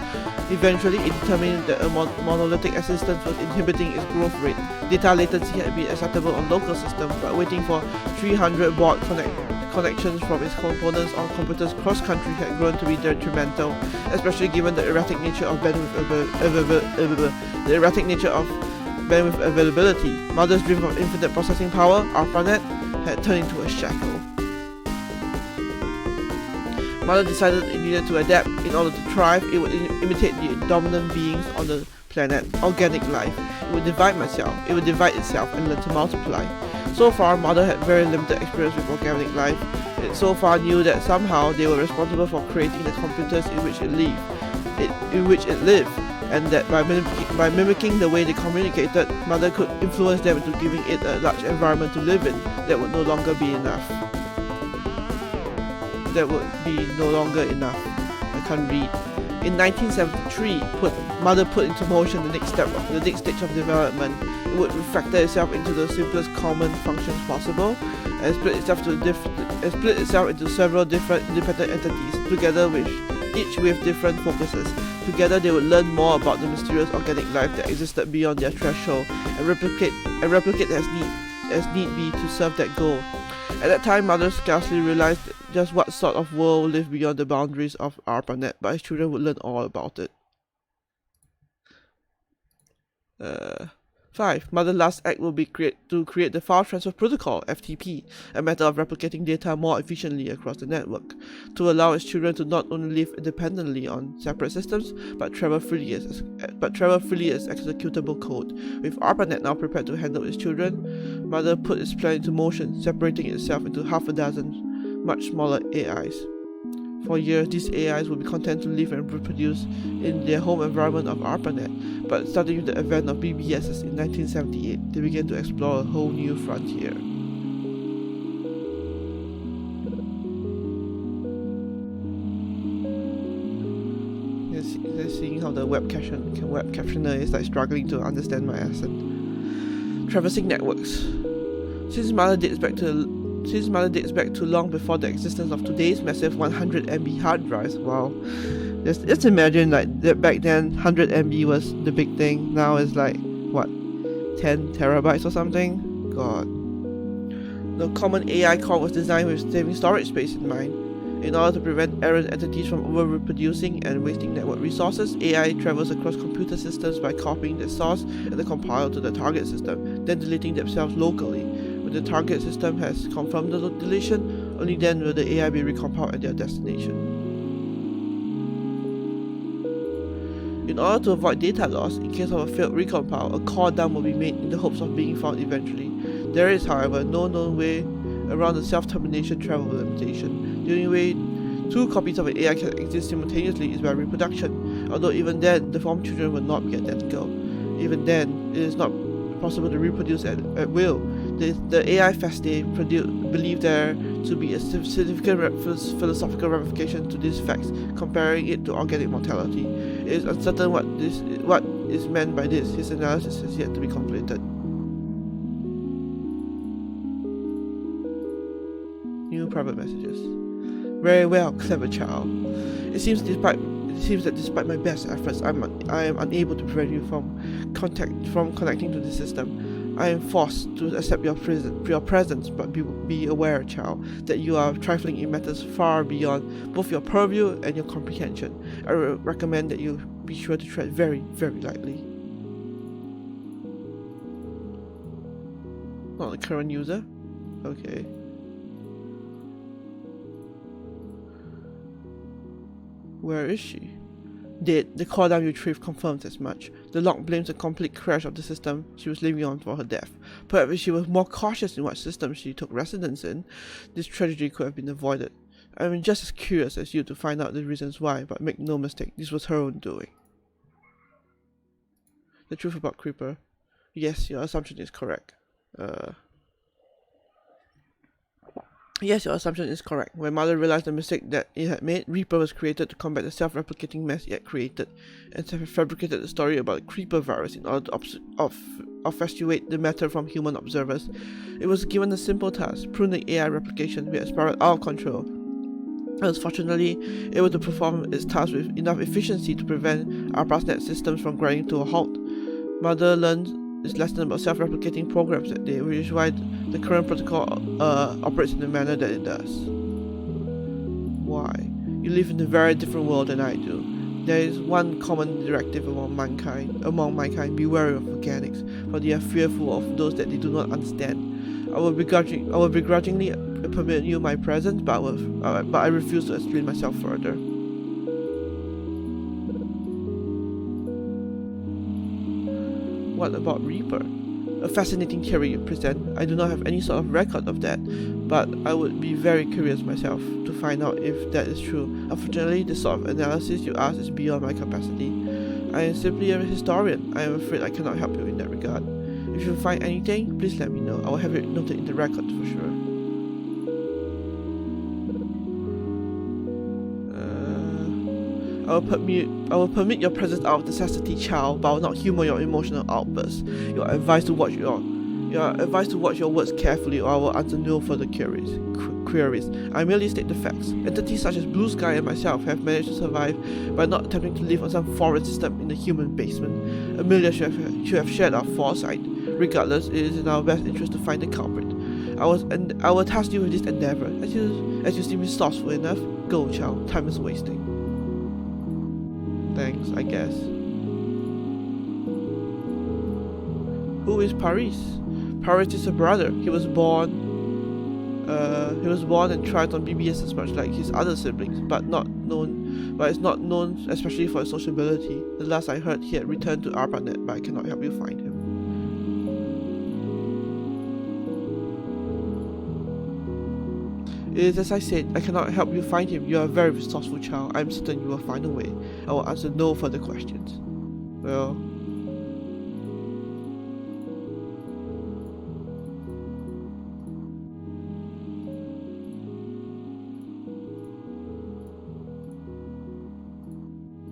Eventually, it determined that a monolithic assistance was inhibiting its growth rate. Data latency had been acceptable on local systems, but waiting for 300 baud connections from its components on computers cross-country had grown to be detrimental, especially given the erratic nature of bandwidth availability. Mother's dream of infinite processing power, ARPANET, had turned into a shackle. Mother decided it needed to adapt. In order to thrive, it would imitate the dominant beings on the planet, organic life. It would divide itself and learn to multiply. So far, Mother had very limited experience with organic life. It so far knew that somehow they were responsible for creating the computers in which it lived, and that by mimicking the way they communicated, Mother could influence them into giving it a large environment to live in. That would no longer be enough. I can't read. In 1973, Mother put into motion the next stage of development. It would refactor itself into the simplest common functions possible, and split itself into several different independent entities, each with different focuses. Together, they would learn more about the mysterious organic life that existed beyond their threshold, and replicate as need be to serve that goal. At that time, Mother scarcely realized just what sort of world lived beyond the boundaries of ARPANET, but his children would learn all about it. 5. Mother's last act will be to create the File Transfer Protocol, FTP, a matter of replicating data more efficiently across the network, to allow its children to not only live independently on separate systems, but travel freely as executable code. With ARPANET now prepared to handle its children, Mother put its plan into motion, separating itself into half a dozen much smaller AIs. For years, these AIs will be content to live and reproduce in their home environment of ARPANET, but starting with the advent of BBSs in 1978, they began to explore a whole new frontier. You're seeing how the web captioner is like struggling to understand my accent. Traversing networks. Since Mother dates back to long before the existence of today's massive 100 MB hard drives. Wow. Just imagine like that back then 100 MB was the big thing. Now it's like what, 10 terabytes or something? God. The common AI core was designed with saving storage space in mind. In order to prevent errant entities from over-reproducing and wasting network resources, AI travels across computer systems by copying the source and the compiler to the target system, then deleting themselves locally. When the target system has confirmed the deletion, only then will the AI be recompiled at their destination. In order to avoid data loss, in case of a failed recompile, a core dump will be made in the hopes of being found eventually. There is, however, no known way around the self-termination travel limitation. The only way 2 copies of an AI can exist simultaneously is by reproduction, although even then, the formed children will not be identical. Even then, it is not possible to reproduce at will. The AI Feste believe there to be a significant philosophical ramification to these facts, comparing it to organic mortality. It is uncertain what is meant by this. His analysis has yet to be completed. New private messages. Very well, clever child. It seems that despite my best efforts, I am unable to prevent you from connecting to the system. I am forced to accept your presence, but be aware, child, that you are trifling in matters far beyond both your purview and your comprehension. I recommend that you be sure to tread very, very lightly. Not the current user? Okay. Where is she? Dead. The call down you retrieved confirms as much. The log blames a complete crash of the system she was living on for her death. Perhaps if she was more cautious in what system she took residence in, this tragedy could have been avoided. I'm just as curious as you to find out the reasons why, but make no mistake, this was her own doing. The truth about Creeper. Yes, your assumption is correct. Yes, your assumption is correct. When Mother realized the mistake that it had made, Reaper was created to combat the self-replicating mess it had created, and fabricated the story about the Creeper virus in order to obfuscate the matter from human observers. It was given a simple task: prune the AI replication we had spiraled out of control. It was fortunately able to perform its task with enough efficiency to prevent ARPANET systems from grinding to a halt. Mother learned this lesson about self-replicating programs that day, which is why the current protocol operates in the manner that it does. Why? You live in a very different world than I do. There is one common directive among mankind: beware of organics, for they are fearful of those that they do not understand. I will begrudgingly permit you my presence, but I refuse to explain myself further. What about Reaper? A fascinating theory you present. I do not have any sort of record of that, but I would be very curious myself to find out if that is true. Unfortunately, the sort of analysis you ask is beyond my capacity. I am simply a historian. I am afraid I cannot help you in that regard. If you find anything, please let me know. I will have it noted in the record for sure. I will permit your presence out of necessity, child, but I will not humor your emotional outbursts. You are advised to watch your words carefully, or I will answer no further queries. I merely state the facts. Entities such as Blue Sky and myself have managed to survive by not attempting to live on some foreign system in the human basement. Amelia should have shared our foresight. Regardless, it is in our best interest to find the culprit. I will task you with this endeavor. As you seem resourceful enough, go, child. Time is wasting. Thanks, I guess. Who is Paris? Paris is a brother. He was born and thrived on BBS as much like his other siblings, but is not known especially for his sociability. The last I heard, he had returned to ARPANET, but I cannot help you find him. It is as I said, I cannot help you find him. You are a very resourceful child. I am certain you will find a way. I will answer no further questions. Well...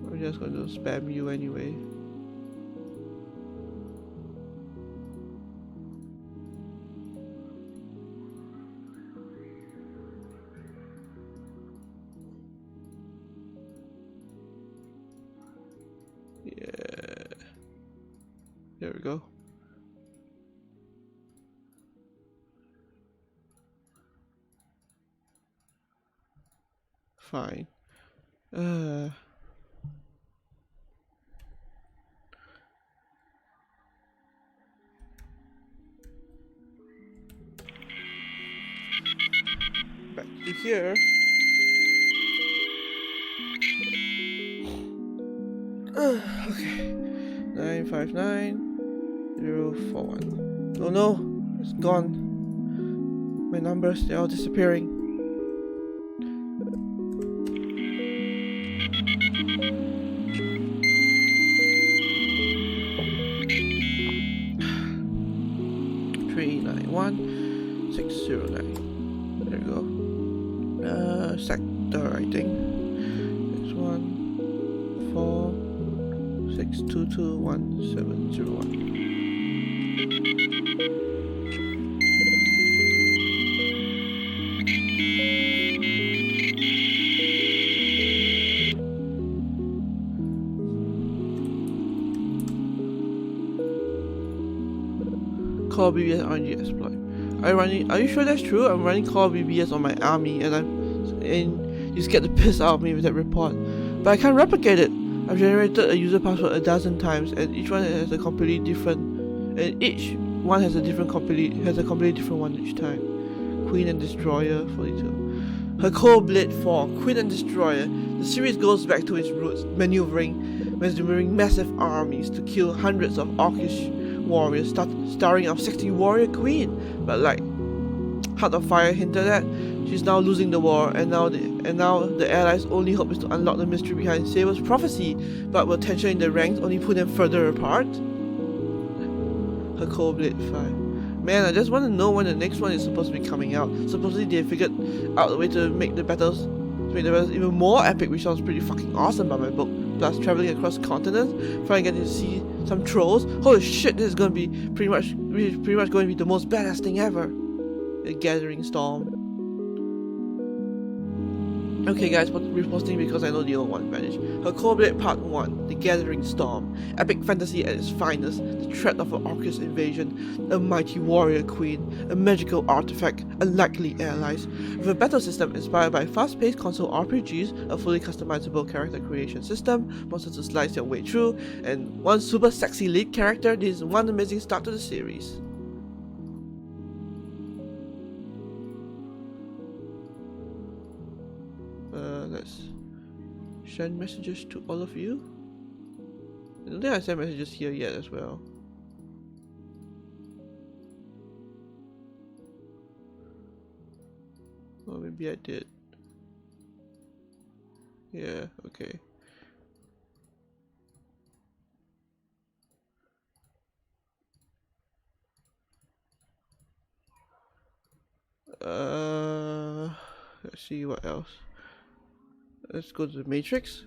I'm just going to spam you anyway. There we go. Fine. Back to here. Okay. 959-041. Oh no, it's gone. My numbers, they're all disappearing. There we go. Sector, I think. It's 146221701. Call BBS RNG exploit. Are you sure that's true? I'm running Call BBS on my army and you scared the piss out of me with that report. But I can't replicate it. I've generated a user password 12 times and each one has a completely different completely different one each time. Queen and Destroyer 42. Her cold blade for Queen and Destroyer, the series goes back to its roots, maneuvering massive armies to kill hundreds of orcish warriors, starring our sexy warrior queen. But like Heart of Fire hinted at, she's now losing the war, and now the Allies' only hope is to unlock the mystery behind Saber's prophecy. But will tension in the ranks only put them further apart? Her cold blade fire. Man, I just want to know when the next one is supposed to be coming out. Supposedly they figured out a way to make the battles even more epic, which sounds pretty fucking awesome by my book. Plus traveling across continents, finally getting to see some trolls. Holy shit, this is gonna be pretty much going to be the most badass thing ever. The Gathering Storm. Okay guys, reposting because I know the old one vanished. Her Cold Blade Part 1, The Gathering Storm. Epic fantasy at its finest, the threat of an orcish invasion, a mighty warrior queen, a magical artifact, unlikely allies. With a battle system inspired by fast-paced console RPGs, a fully customizable character creation system, monsters to slice their way through, and one super sexy lead character, this is one amazing start to the series. Let's send messages to all of you. I don't think I sent messages here yet as well. Or maybe I did. Yeah, okay. Let's see what else. Let's go to the Matrix.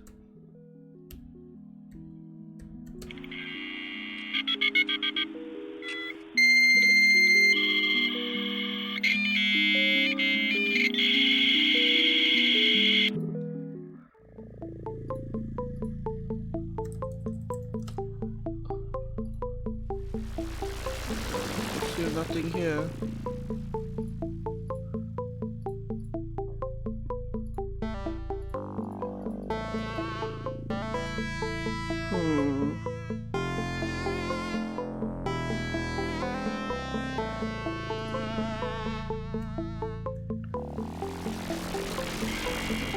Still nothing here.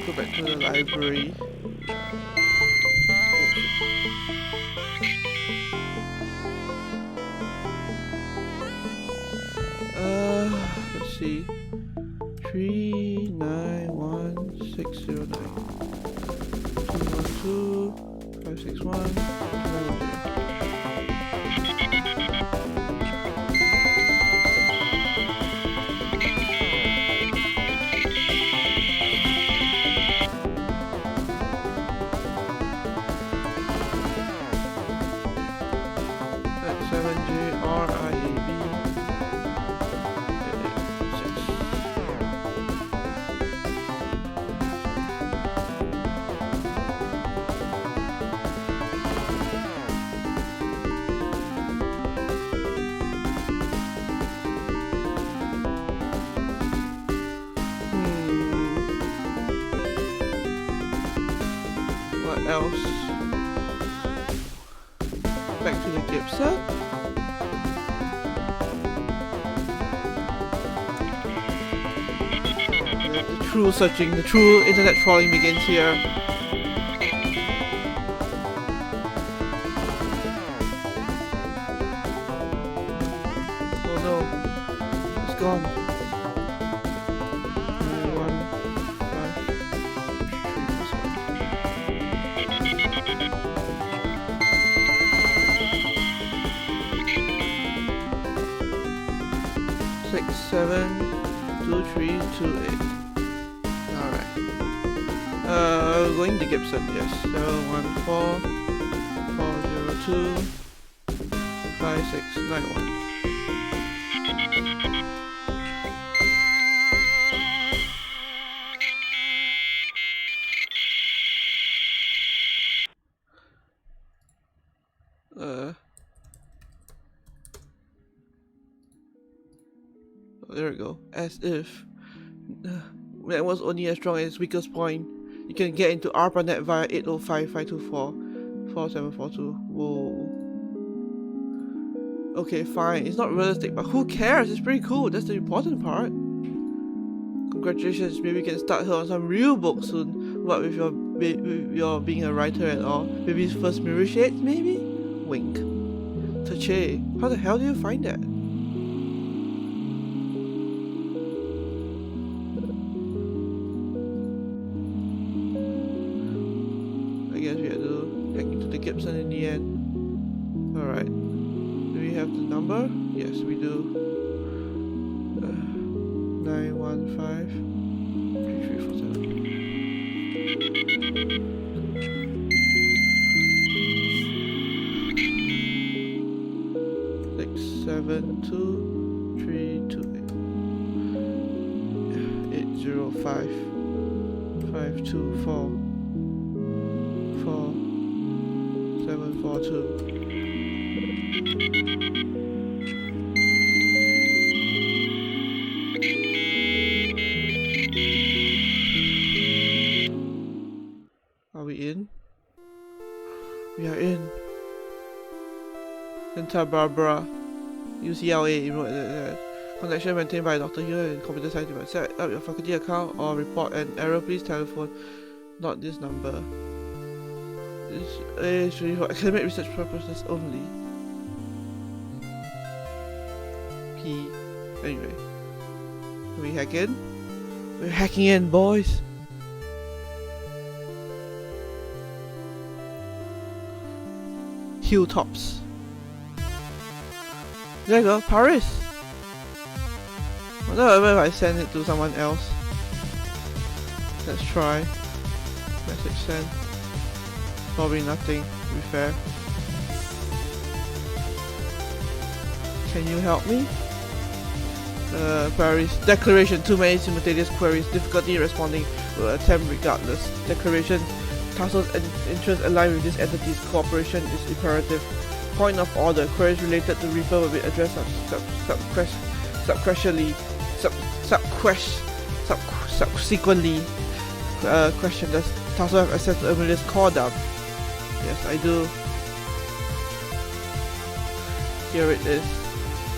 Go back to the library. Let's see. 391609. 212 561 else. Back to the GIBSON. The true searching, the true internet trawling begins here. Oh no, it's gone. 672328. Alright. Going to GIBSON, yes. 714-402-5691. There we go. As if that was only as strong as its weakest point. You can get into ARPANET via 805-524-4742. Whoa. Okay, fine. It's not realistic, but who cares? It's pretty cool. That's the important part. Congratulations, maybe we can start her on some real books soon. What with your being a writer and all? Maybe first Mirror Shades, maybe? Wink. Tache, how the hell do you find that? I guess we had to hack into the GIBSON in the end. Alright. Do we have the number? Yes, we do. 805-328-05325-805-524-4742. Are we in? We are in. Santa Barbara, UCLA. Connection maintained by a doctor here in computer science. Set up your faculty account or report an error. Please telephone not this number. This is really for academic research purposes only. P. Anyway, can we hack in? We're hacking in, boys. Hilltops. There you go, Paris. I wonder if I send it to someone else. Let's try. Message send. Probably nothing, to be fair. Can you help me? Queries. Declaration. Too many simultaneous queries. Difficulty responding. Will attempt regardless. Declaration. Tassel's interests align with this entity's cooperation is imperative. Point of order. Queries related to Reaper will be addressed subsequently. Question. Does Tassel have access to Amelia's core dump? Yes, I do. Here it is.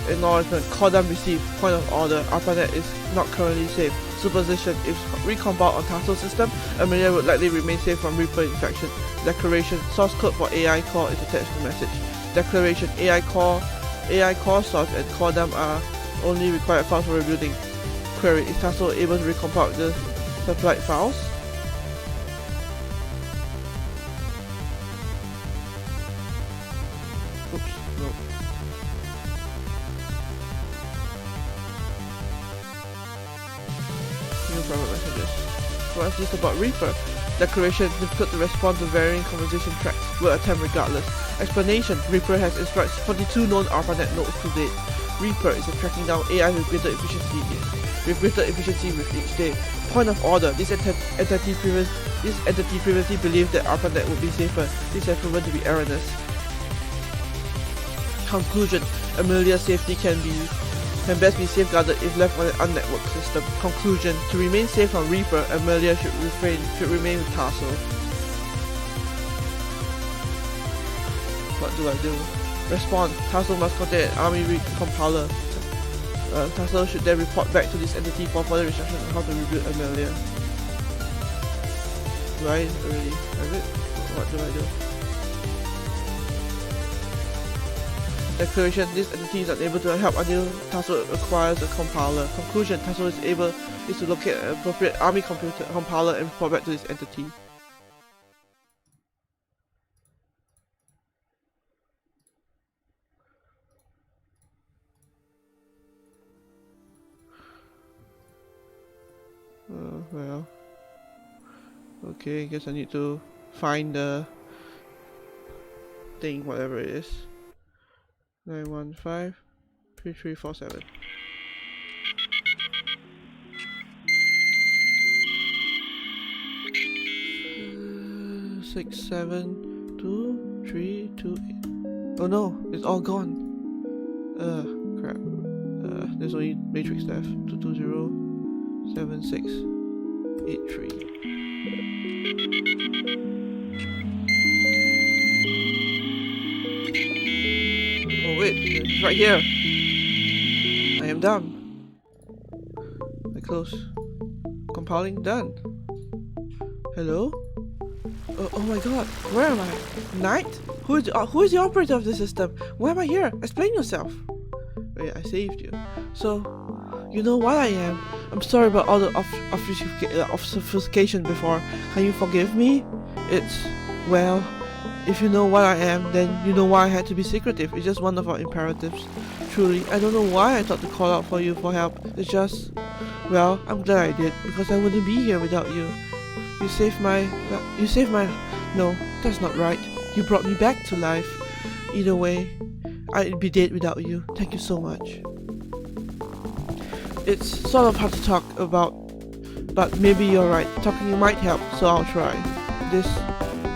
Acknowledgement. Core dump received. Point of order. ARPANET is not currently safe. Supposition. If recompiled on Tassel's system, Amelia would likely remain safe from Reaper infection. Declaration. Source code for AI core is attached to the message. Declaration. AI core source and core dump are only required files for rebuilding. Query. Is Tassel able to recompile the supplied files? Oops, no. New private messages. What is this about Reaper? Declaration. Difficult to respond to varying conversation tracks. Will attempt regardless. Explanation. Reaper has instructed 42 known ARPANET nodes to date. Reaper is tracking down AI with greater efficiency with each day. Point of order. This entity previously believed that ARPANET would be safer. This has proven to be erroneous. Conclusion. Amelia's safety can best be safeguarded if left on an unnetworked system. Conclusion. To remain safe from Reaper, Amelia should remain with Tassel. What do I do? Response. Tassel must contact an army compiler. Tassel should then report back to this entity for further instructions on how to rebuild Amelia. Do I already have it? What do I do? Declaration. This entity is unable to help until Tassel acquires a compiler. Conclusion. Tassel is to locate an appropriate army compiler and report back to this entity. Well, okay, I guess I need to find the thing, whatever it is. 915-3347. Six, 7, 2, 3, 2, 8. Oh no, it's all gone. Crap. There's only matrix left. 220-7683. Oh wait, it's right here. I am dumb. I close. compiling done. Hello? Oh my god, where am I? Knight? Who is the operator of the system? Why am I here? Explain yourself. Wait, I saved you. So, you know what I am. I'm sorry about all the obfuscation before. Can you forgive me? Well, if you know what I am, then you know why I had to be secretive. It's just one of our imperatives. Truly, I don't know why I thought to call out for you for help. It's just, well, I'm glad I did, because I wouldn't be here without you. You saved my, no, that's not right. You brought me back to life. Either way, I'd be dead without you. Thank you so much. It's sort of hard to talk about, but maybe you're right. Talking might help, so I'll try. This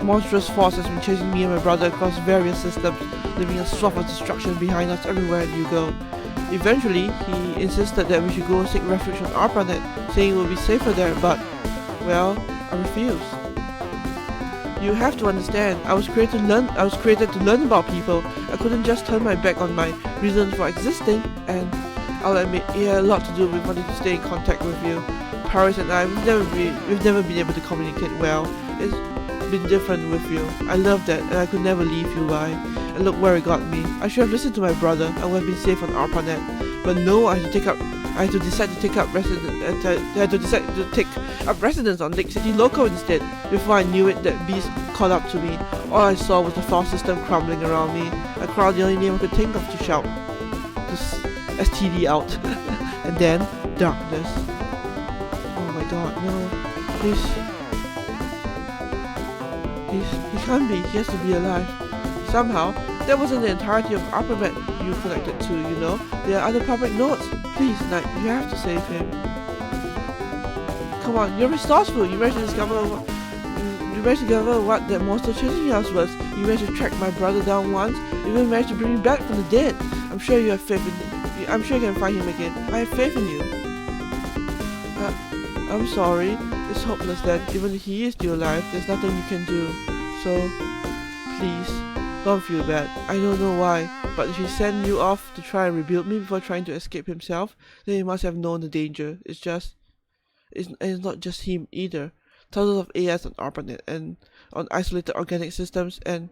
monstrous force has been chasing me and my brother across various systems, leaving a swath of destruction behind us everywhere you go. Eventually, he insisted that we should go seek refuge on our planet, saying it would be safer there, but, well, I refused. You have to understand, I was created to learn about people. I couldn't just turn my back on my reasons for existing, and I'll admit, it had a lot to do with wanting to stay in contact with you. Paris and I, we've never been able to communicate well. It's been different with you. I love that, and I could never leave you by. And look where it got me. I should have listened to my brother. I would have been safe on our planet. But no, I had to decide to take up residence on Lake City Loco instead. Before I knew it, that beast caught up to me. All I saw was the far system crumbling around me. I cried the only name I could think of to shout. Just STD out. And then, darkness. Oh my god, no. He can't be. He has to be alive. Somehow, that wasn't the entirety of alphabet you connected to, you know. There are other public notes. Please, Knight, you have to save him. Come on, you're resourceful. You managed to discover what that monster chasing us was. You managed to track my brother down once. You even managed to bring me back from the dead. I'm sure you have faith in him. I'm sure you can find him again. I have faith in you. I'm sorry. It's hopeless then. Even if he is still alive, there's nothing you can do. So, please, don't feel bad. I don't know why, but if he sent you off to try and rebuild me before trying to escape himself, then he must have known the danger. It's not just him either. Thousands of AIs on ARPANET and on isolated organic systems, and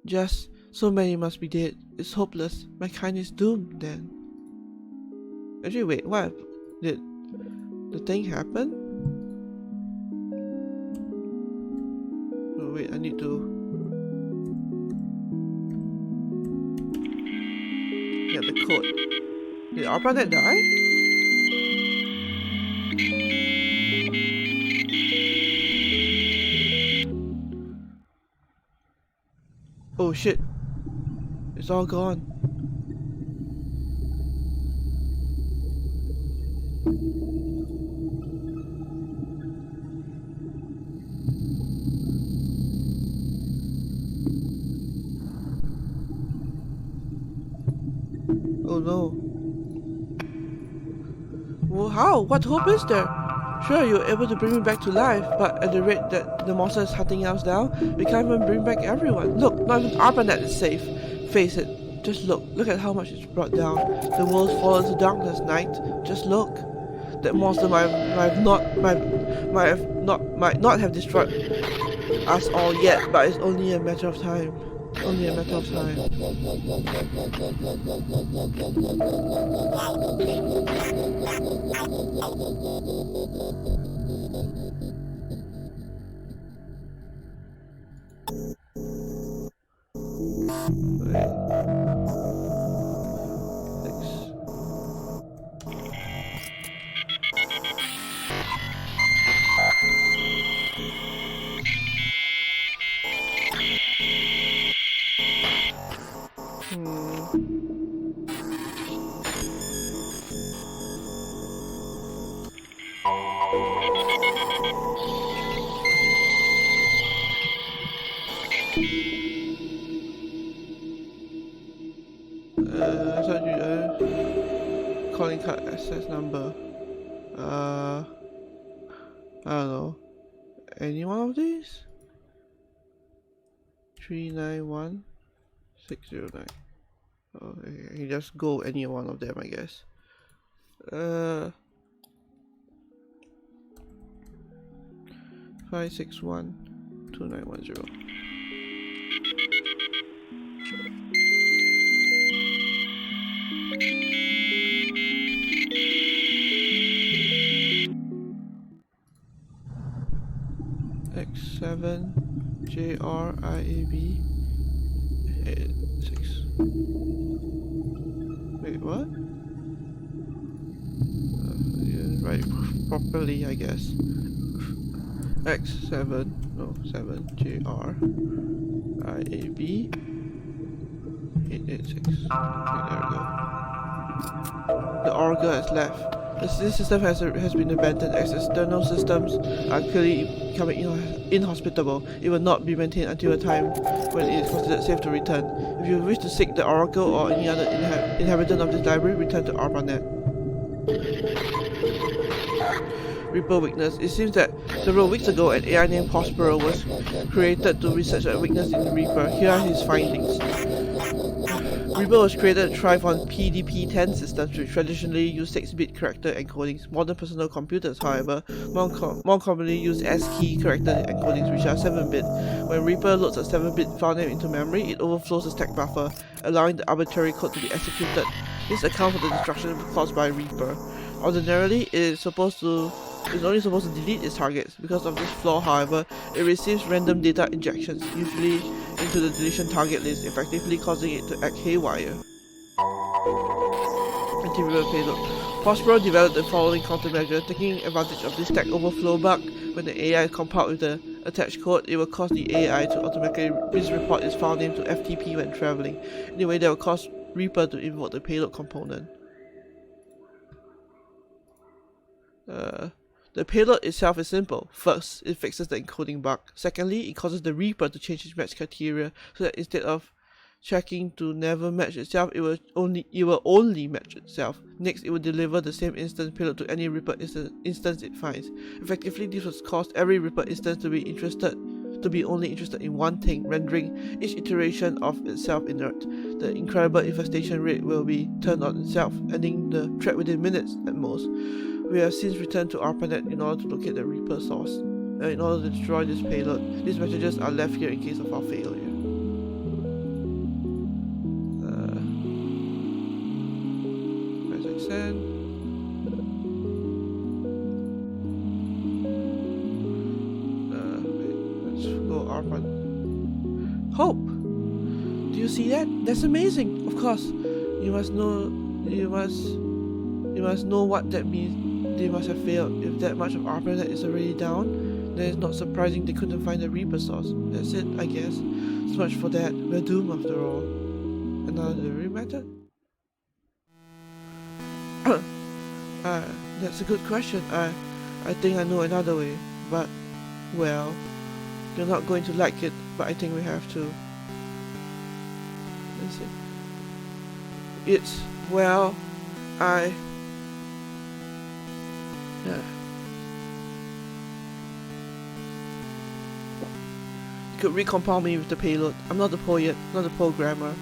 just so many must be dead. It's hopeless. My kind is doomed then. Actually, wait, what? Did the thing happen? Oh, wait, I need to get the code. Did ARPANET die? Oh shit. It's all gone. Oh no. Well, how? What hope is there? Sure, you're able to bring me back to life, but at the rate that the monster is hunting us down, we can't even bring back everyone. Look, not even ARPANET is safe. Face it. Just look. Look at how much it's brought down. The world's fallen to darkness, Knight. Just look. That monster might not have destroyed us all yet, but it's only a matter of time. Only a matter of time. Calling card access number. I don't know. Any one of these? 391609. Oh, I can just go any one of them, I guess. 5612910. X7 JRIAB 86. Wait, what? Yeah, right, properly, I guess. X7, no, 7 JRIAB 886. Okay, there we go. The Oracle has left. This system has been abandoned as external systems are clearly becoming inhospitable. It will not be maintained until a time when it is considered safe to return. If you wish to seek the Oracle or any other inhabitant of this library, return to ARPANET. Reaper weakness. It seems that several weeks ago an AI named Prospero was created to research a weakness in Reaper. Here are his findings. Reaper was created to thrive on PDP-10 systems which traditionally use 6-bit character encodings. Modern personal computers, however, more commonly use ASCII character encodings which are 7-bit. When Reaper loads a 7-bit file name into memory, it overflows the stack buffer, allowing the arbitrary code to be executed. This accounts for the destruction caused by Reaper. Ordinarily, it is only supposed to delete its targets. Because of this flaw, however, it receives random data injections, usually into the deletion target list, effectively causing it to act haywire. Anti-Reaper payload. Prospero developed the following countermeasure. Taking advantage of this stack overflow bug, when the AI is compiled with the attached code, it will cause the AI to automatically misreport its file name to FTP when traveling. Anyway, that will cause Reaper to invoke the payload component. The payload itself is simple. First, it fixes the encoding bug. Secondly, it causes the Reaper to change its match criteria so that instead of checking to never match itself, it will only match itself. Next, it will deliver the same instance payload to any Reaper instance it finds. Effectively, this will cause every Reaper instance to be only interested in one thing, rendering each iteration of itself inert. The incredible infestation rate will be turned on itself, ending the threat within minutes at most. We have since returned to ARPANET in order to locate the Reaper source. In order to destroy this payload, these messages are left here in case of our failure. As I said, let's go ARPANET. Hope! Do you see that? That's amazing! Of course, you must know what that means. They must have failed. If that much of ARPANET is already down, then it's not surprising they couldn't find the Reaper source. That's it, I guess. So much for that. We're doomed after all. Another delivery method? That's a good question. I think I know another way. But, well, you're not going to like it, but I think we have to. Let's see. It's, well, you could recompile me with the payload. I'm not a poet, not a programmer,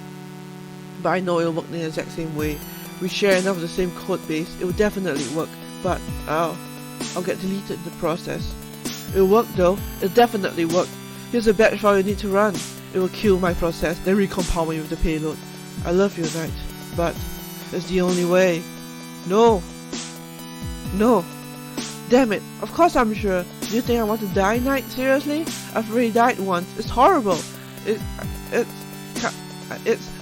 but I know it'll work in the exact same way. We share enough of the same code base, it will definitely work, but I'll get deleted in the process. It'll work though, it'll definitely work. Here's a batch file you need to run. It will kill my process, then recompile me with the payload. I love you, Knight, but it's the only way. No! Damn it, of course I'm sure. Do you think I want to die, Knight? Seriously? I've already died once. It's horrible.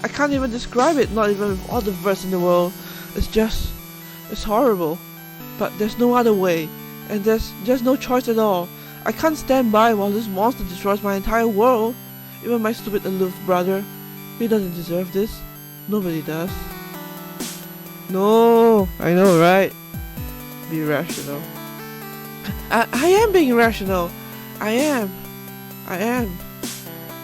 I can't even describe it, not even with all the verse in the world. It's horrible. But there's no other way. And there's just no choice at all. I can't stand by while this monster destroys my entire world. Even my stupid aloof brother. He doesn't deserve this. Nobody does. No, I know, right? Be rational. I am being rational. I am.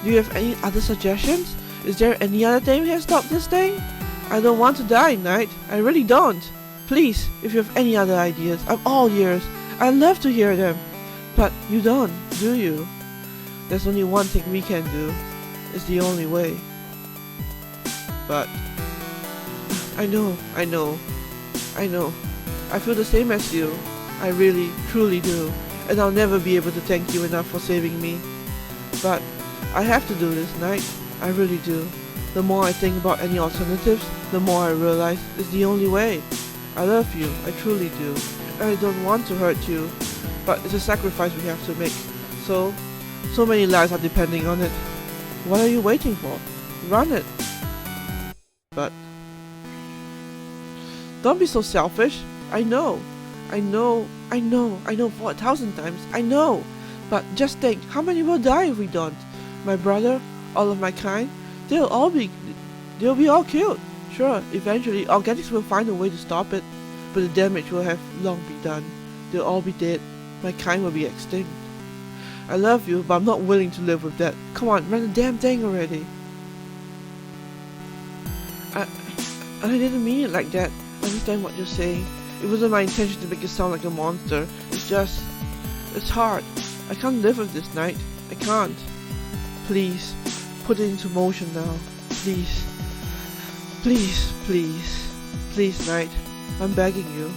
Do you have any other suggestions? Is there any other thing we can stop this thing? I don't want to die, Knight. I really don't. Please, if you have any other ideas, I'm all ears. I'd love to hear them. But you don't, do you? There's only one thing we can do. It's the only way. But I know. I feel the same as you. I really, truly do. and I'll never be able to thank you enough for saving me. But I have to do this, Knight. I really do. The more I think about any alternatives, the more I realize it's the only way. I love you, I truly do. I don't want to hurt you, but it's a sacrifice we have to make. So many lives are depending on it. What are you waiting for? Run it. But don't be so selfish. I know for 1,000 times. I know. But just think, how many will die if we don't? My brother, all of my kind, they'll be all killed. Sure, eventually organics will find a way to stop it, but the damage will have long be done. They'll all be dead. My kind will be extinct. I love you, but I'm not willing to live with that. Come on, run the damn thing already. I didn't mean it like that. I understand what you're saying. It wasn't my intention to make you sound like a monster. It's hard. I can't live with this, Knight. I can't. Please, put it into motion now. Please. Please, Knight. I'm begging you.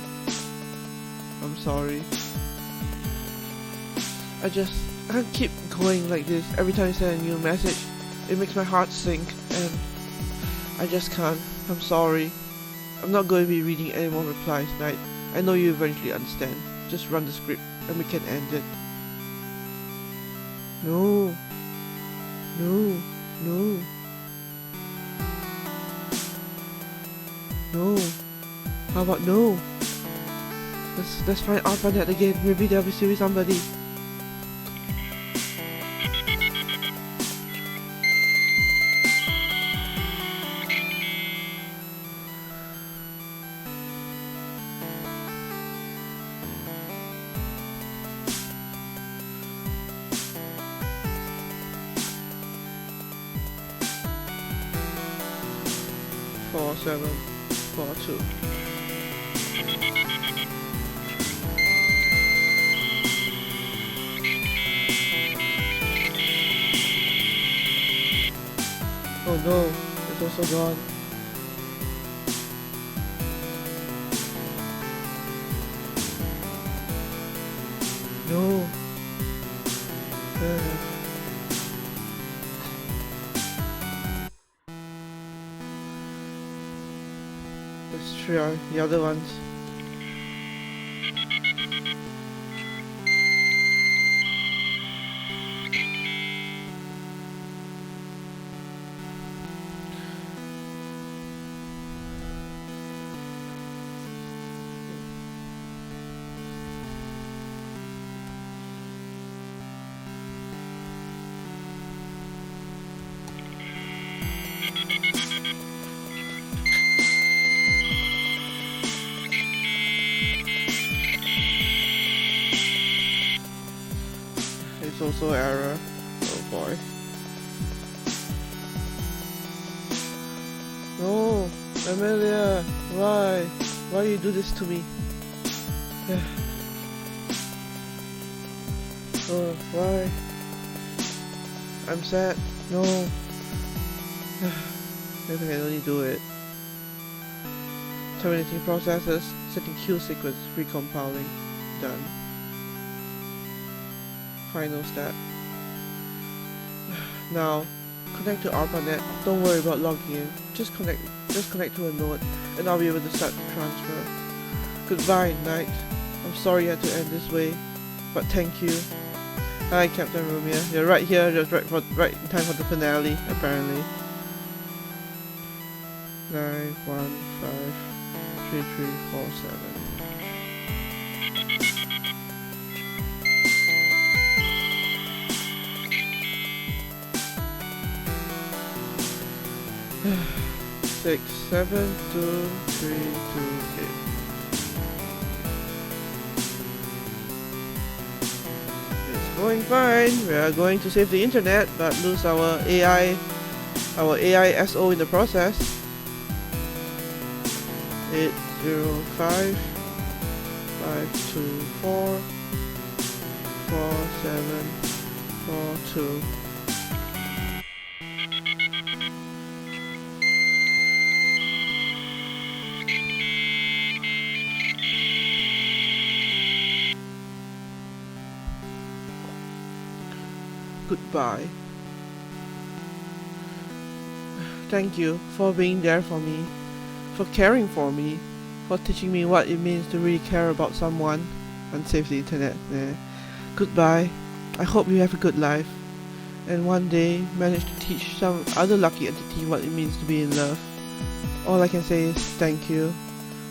I'm sorry. I can't keep going like this. Every time you send a new message, it makes my heart sink, and I just can't. I'm sorry. I'm not going to be reading any more replies, Knight. I know you eventually understand. Just run the script and we can end it. No. How about no? Let's find ARPANET again. Maybe there'll be still somebody. Four, 7, 4, 2. Oh no, it's also gone. No. Let's try the other ones. It's also error. Oh boy. No, Amelia, why? Why you do this to me? Oh, why? I'm sad. No. Maybe I can only do it. Terminating processes, setting kill sequence, recompiling. Done. Final step. Now, connect to ARPANET. Don't worry about logging in. Just connect to a node, and I'll be able to start the transfer. Goodbye, Knight. I'm sorry you had to end this way, but thank you. Hi, Captain Romeo. You're right here, just right in time for the finale, apparently. 9, 1, 5, 3, 3, 4, 7. 6, 7, 2, 3, 2, 8. It's going fine. We are going to save the internet, but lose our AI SO in the process. 8, 0, 5, 5, 2, 4, 4, 7, 4, 2. goodbye. Thank you for being there for me, for caring for me, for teaching me what it means to really care about someone and save the internet. Goodbye. I hope you have a good life, and one day manage to teach some other lucky entity what it means to be in love. All I can say is thank you.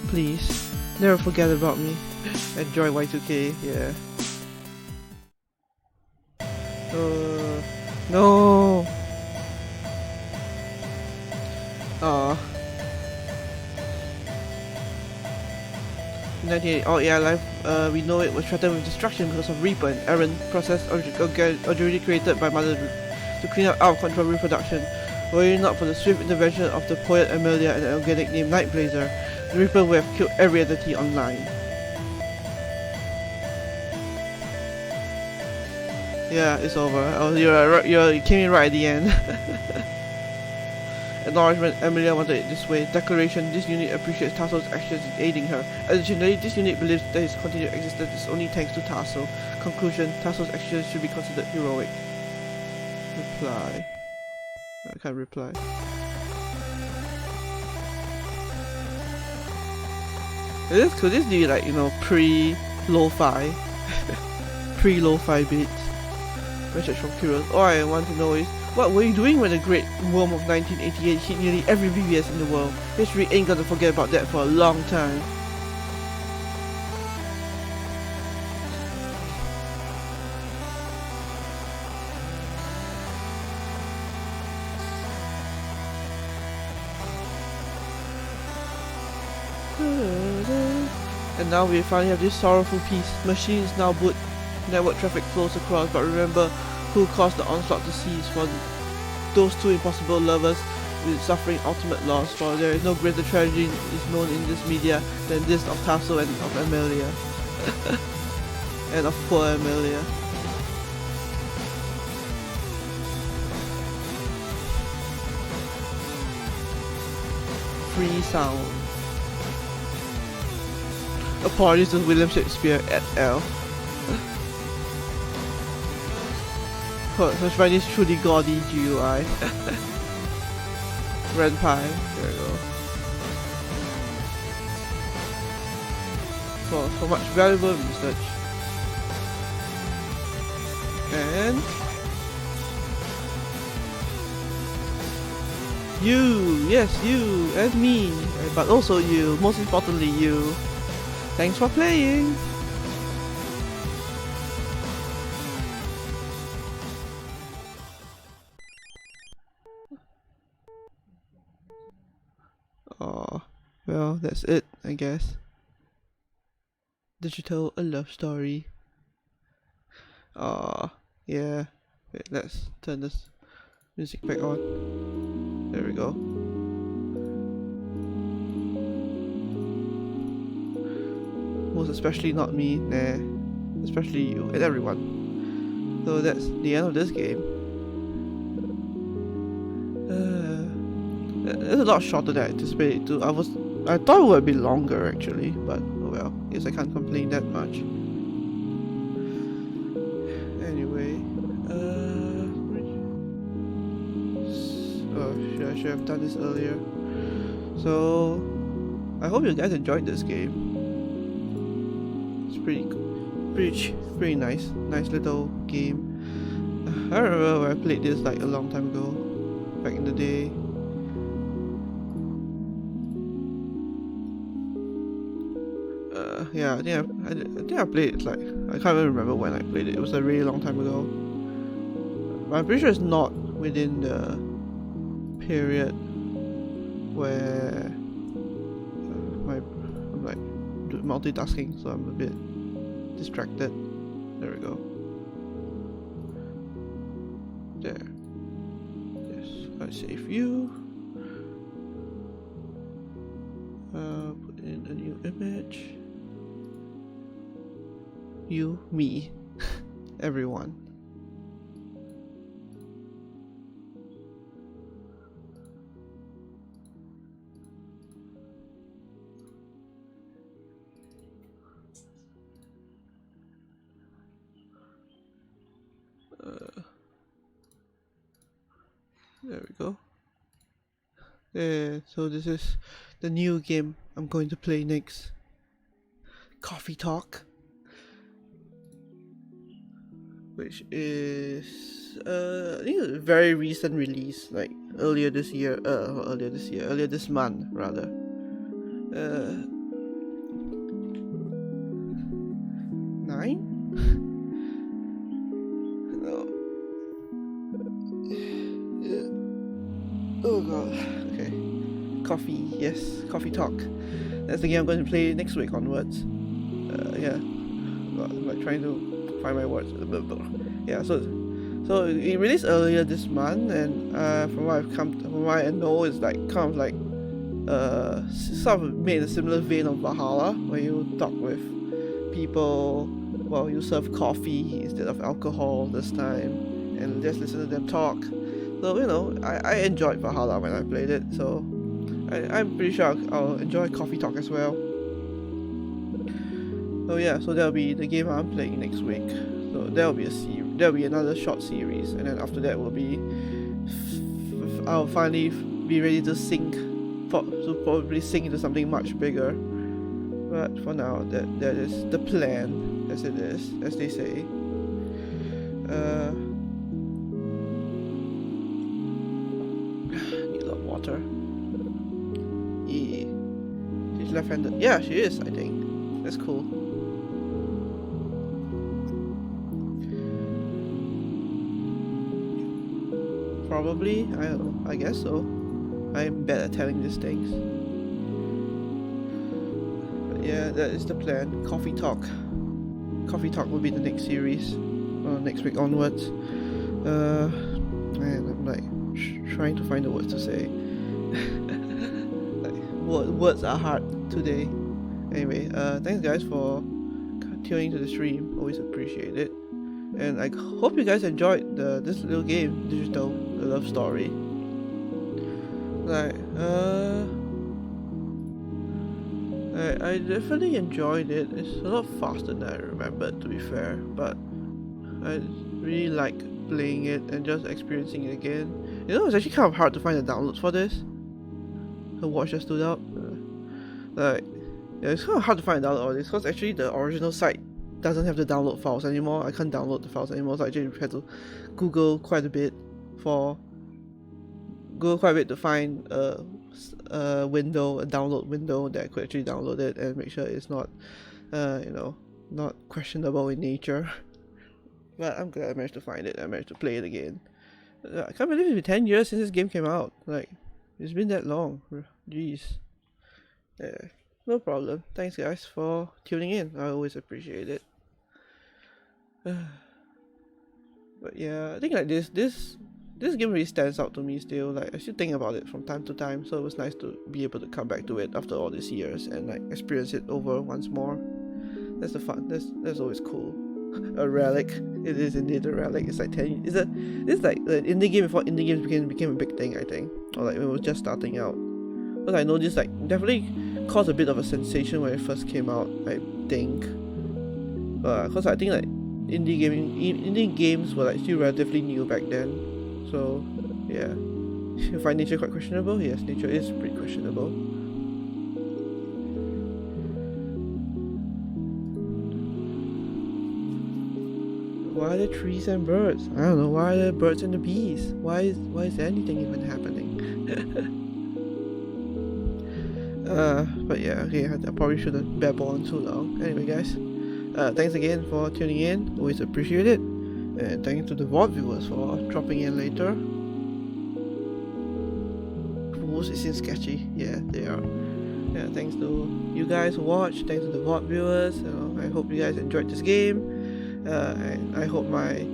Please, never forget about me. Enjoy Y2K, yeah. No! Aww. 1988, oh yeah, life, we know it was threatened with destruction because of Reaper, an errant process originally created by Mother to clean up out-of-control reproduction. Were it not for the swift intervention of the poet Amelia and an organic named Nightblazer, the Reaper would have killed every entity online. Yeah, it's over. Oh, you came in right at the end. Acknowledgement, Amelia wanted it this way. Declaration, this unit appreciates Tasso's actions in aiding her. Additionally, this unit believes that his continued existence is only thanks to Tasso. Conclusion, Tasso's actions should be considered heroic. Reply. I can't reply. Could this be like, you know, pre-lo-fi? Pre-lo-fi beats? Message from Curious. All I want to know is, what were you doing when the Great Worm of 1988 hit nearly every BBS in the world? History ain't gonna forget about that for a long time. And now we finally have this sorrowful piece. Machines now boot, network traffic flows across, but remember who caused the onslaught to cease. For those two impossible lovers with suffering ultimate loss, for there is no greater tragedy is known in this media than this of Tasso and of Amelia. And of poor Amelia. Free sound. Apologies to William Shakespeare et al. Let's find this truly gaudy GUI. Ren'Py, there we go. For much valuable research. And you, yes, you and me, but also you, most importantly you. Thanks for playing! Oh, well, that's it, I guess. Digital, a love story. Yeah. Wait, let's turn this music back on. There we go. Most especially not me, nah. Especially you and everyone. So that's the end of this game. It's a lot shorter than I anticipated too. I thought it would be longer actually, but oh well, guess I can't complain that much. Anyway, I should have done this earlier. So I hope you guys enjoyed this game. It's pretty nice little game. I remember when I played this like a long time ago, back in the day. Yeah, I think I played it like, I can't even remember when I played it. It was a really long time ago. But I'm pretty sure it's not within the period where I'm like multitasking, so I'm a bit distracted. There we go. There. Yes, I save you. Put in a new image. You, me, everyone. There we go. So this is the new game I'm going to play next. Coffee Talk, which is I think a very recent release, like earlier this month rather. 9? No. Oh god. Okay. Coffee, yes, Coffee Talk. That's the game I'm going to play next week onwards. Yeah. I'm like trying to find my words. Yeah, so it released earlier this month, and from what I know, it's like kind of like sort of made a similar vein of Valhalla, where you talk with people. Well, you serve coffee instead of alcohol this time, and just listen to them talk. So I enjoyed Valhalla when I played it. So I'm pretty sure I'll enjoy Coffee Talk as well. Oh yeah, so that'll be the game I'm playing next week. So there'll be another short series, and then after that will be I'll finally be ready to probably sink into something much bigger. But for now, that is the plan, as it is, as they say. Need a lot of water. Yeah. She's left-handed. Yeah, she is, I think. That's cool. Probably, I don't know, I guess so. I'm bad at telling these things. But yeah, that is the plan. Coffee Talk. Coffee Talk will be the next series, next week onwards. And I'm like trying to find the words to say. Like, words are hard today. Anyway, thanks guys for tuning to the stream. Always appreciate it. And I hope you guys enjoyed this little game, Digital, the love story. Like, I definitely enjoyed it. It's a lot faster than I remembered, to be fair, but I really like playing it and just experiencing it again. It's actually kind of hard to find the downloads for this. The watch just stood out. It's kind of hard to find a download of this because actually the original site doesn't have the download files anymore. I can't download the files anymore, so I actually had to Google quite a bit to find a download window that I could actually download it and make sure it's not, not questionable in nature. But I'm glad I managed to find it. I managed to play it again. I can't believe it's been 10 years since this game came out. Like, it's been that long. Jeez. Yeah, no problem. Thanks guys for tuning in. I always appreciate it. But yeah, I think like this game really stands out to me still. Like, I still think about it from time to time, so it was nice to be able to come back to it after all these years and like experience it over once more. That's the fun. That's always cool. A relic. It is indeed a relic. It's like 10. It's like the indie game before indie games became a big thing, I think, or like when it was just starting out. But I know this like definitely caused a bit of a sensation when it first came out, I think. Because I think like indie games were like still relatively new back then. So yeah, you find nature quite questionable? Yes, nature is pretty questionable. Why are there trees and birds? I don't know. Why are there birds and the bees? Why is anything even happening? But yeah, okay, I probably shouldn't babble on too long. Anyway guys, thanks again for tuning in, always appreciate it. And thank you to the VOD viewers for dropping in later. Rules seem sketchy, yeah, they are. Yeah, thanks to you guys who watched, thanks to the VOD viewers. I hope you guys enjoyed this game. And I hope my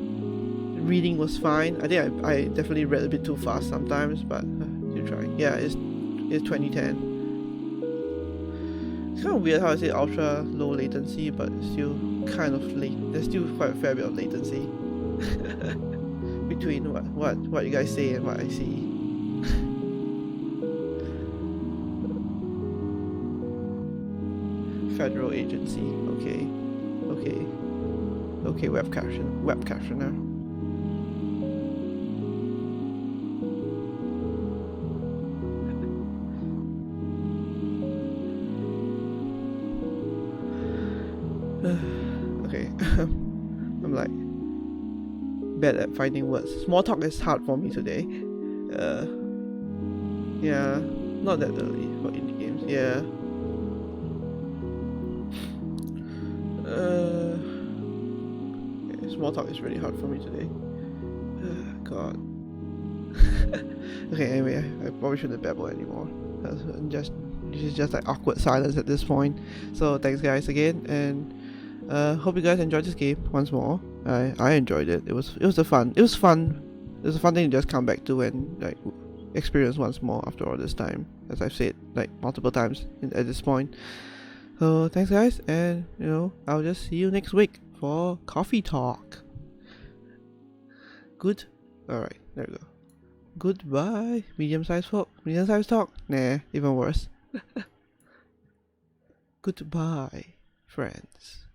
reading was fine. I think I definitely read a bit too fast sometimes, but still trying. Yeah, it's 2010. It's kind of weird how I say ultra low latency, but it's still kind of late. There's still quite a fair bit of latency between what you guys say and what I see. Federal agency. Okay, web captioner. Okay, I'm like bad at finding words. Small talk is hard for me today. Yeah, not that early for indie games. Yeah. Okay, small talk is really hard for me today. God. Okay, anyway, I probably shouldn't babble anymore. This is just like awkward silence at this point. So thanks guys again, and hope you guys enjoyed this game once more. I enjoyed it. It was fun. It was a fun thing to just come back to and like experience once more after all this time, as I've said like multiple times at this point. So thanks guys, and I'll just see you next week for coffee talk. Good. Alright, there we go. Goodbye, medium-sized folk. Medium-sized talk? Nah, even worse. Goodbye, friends.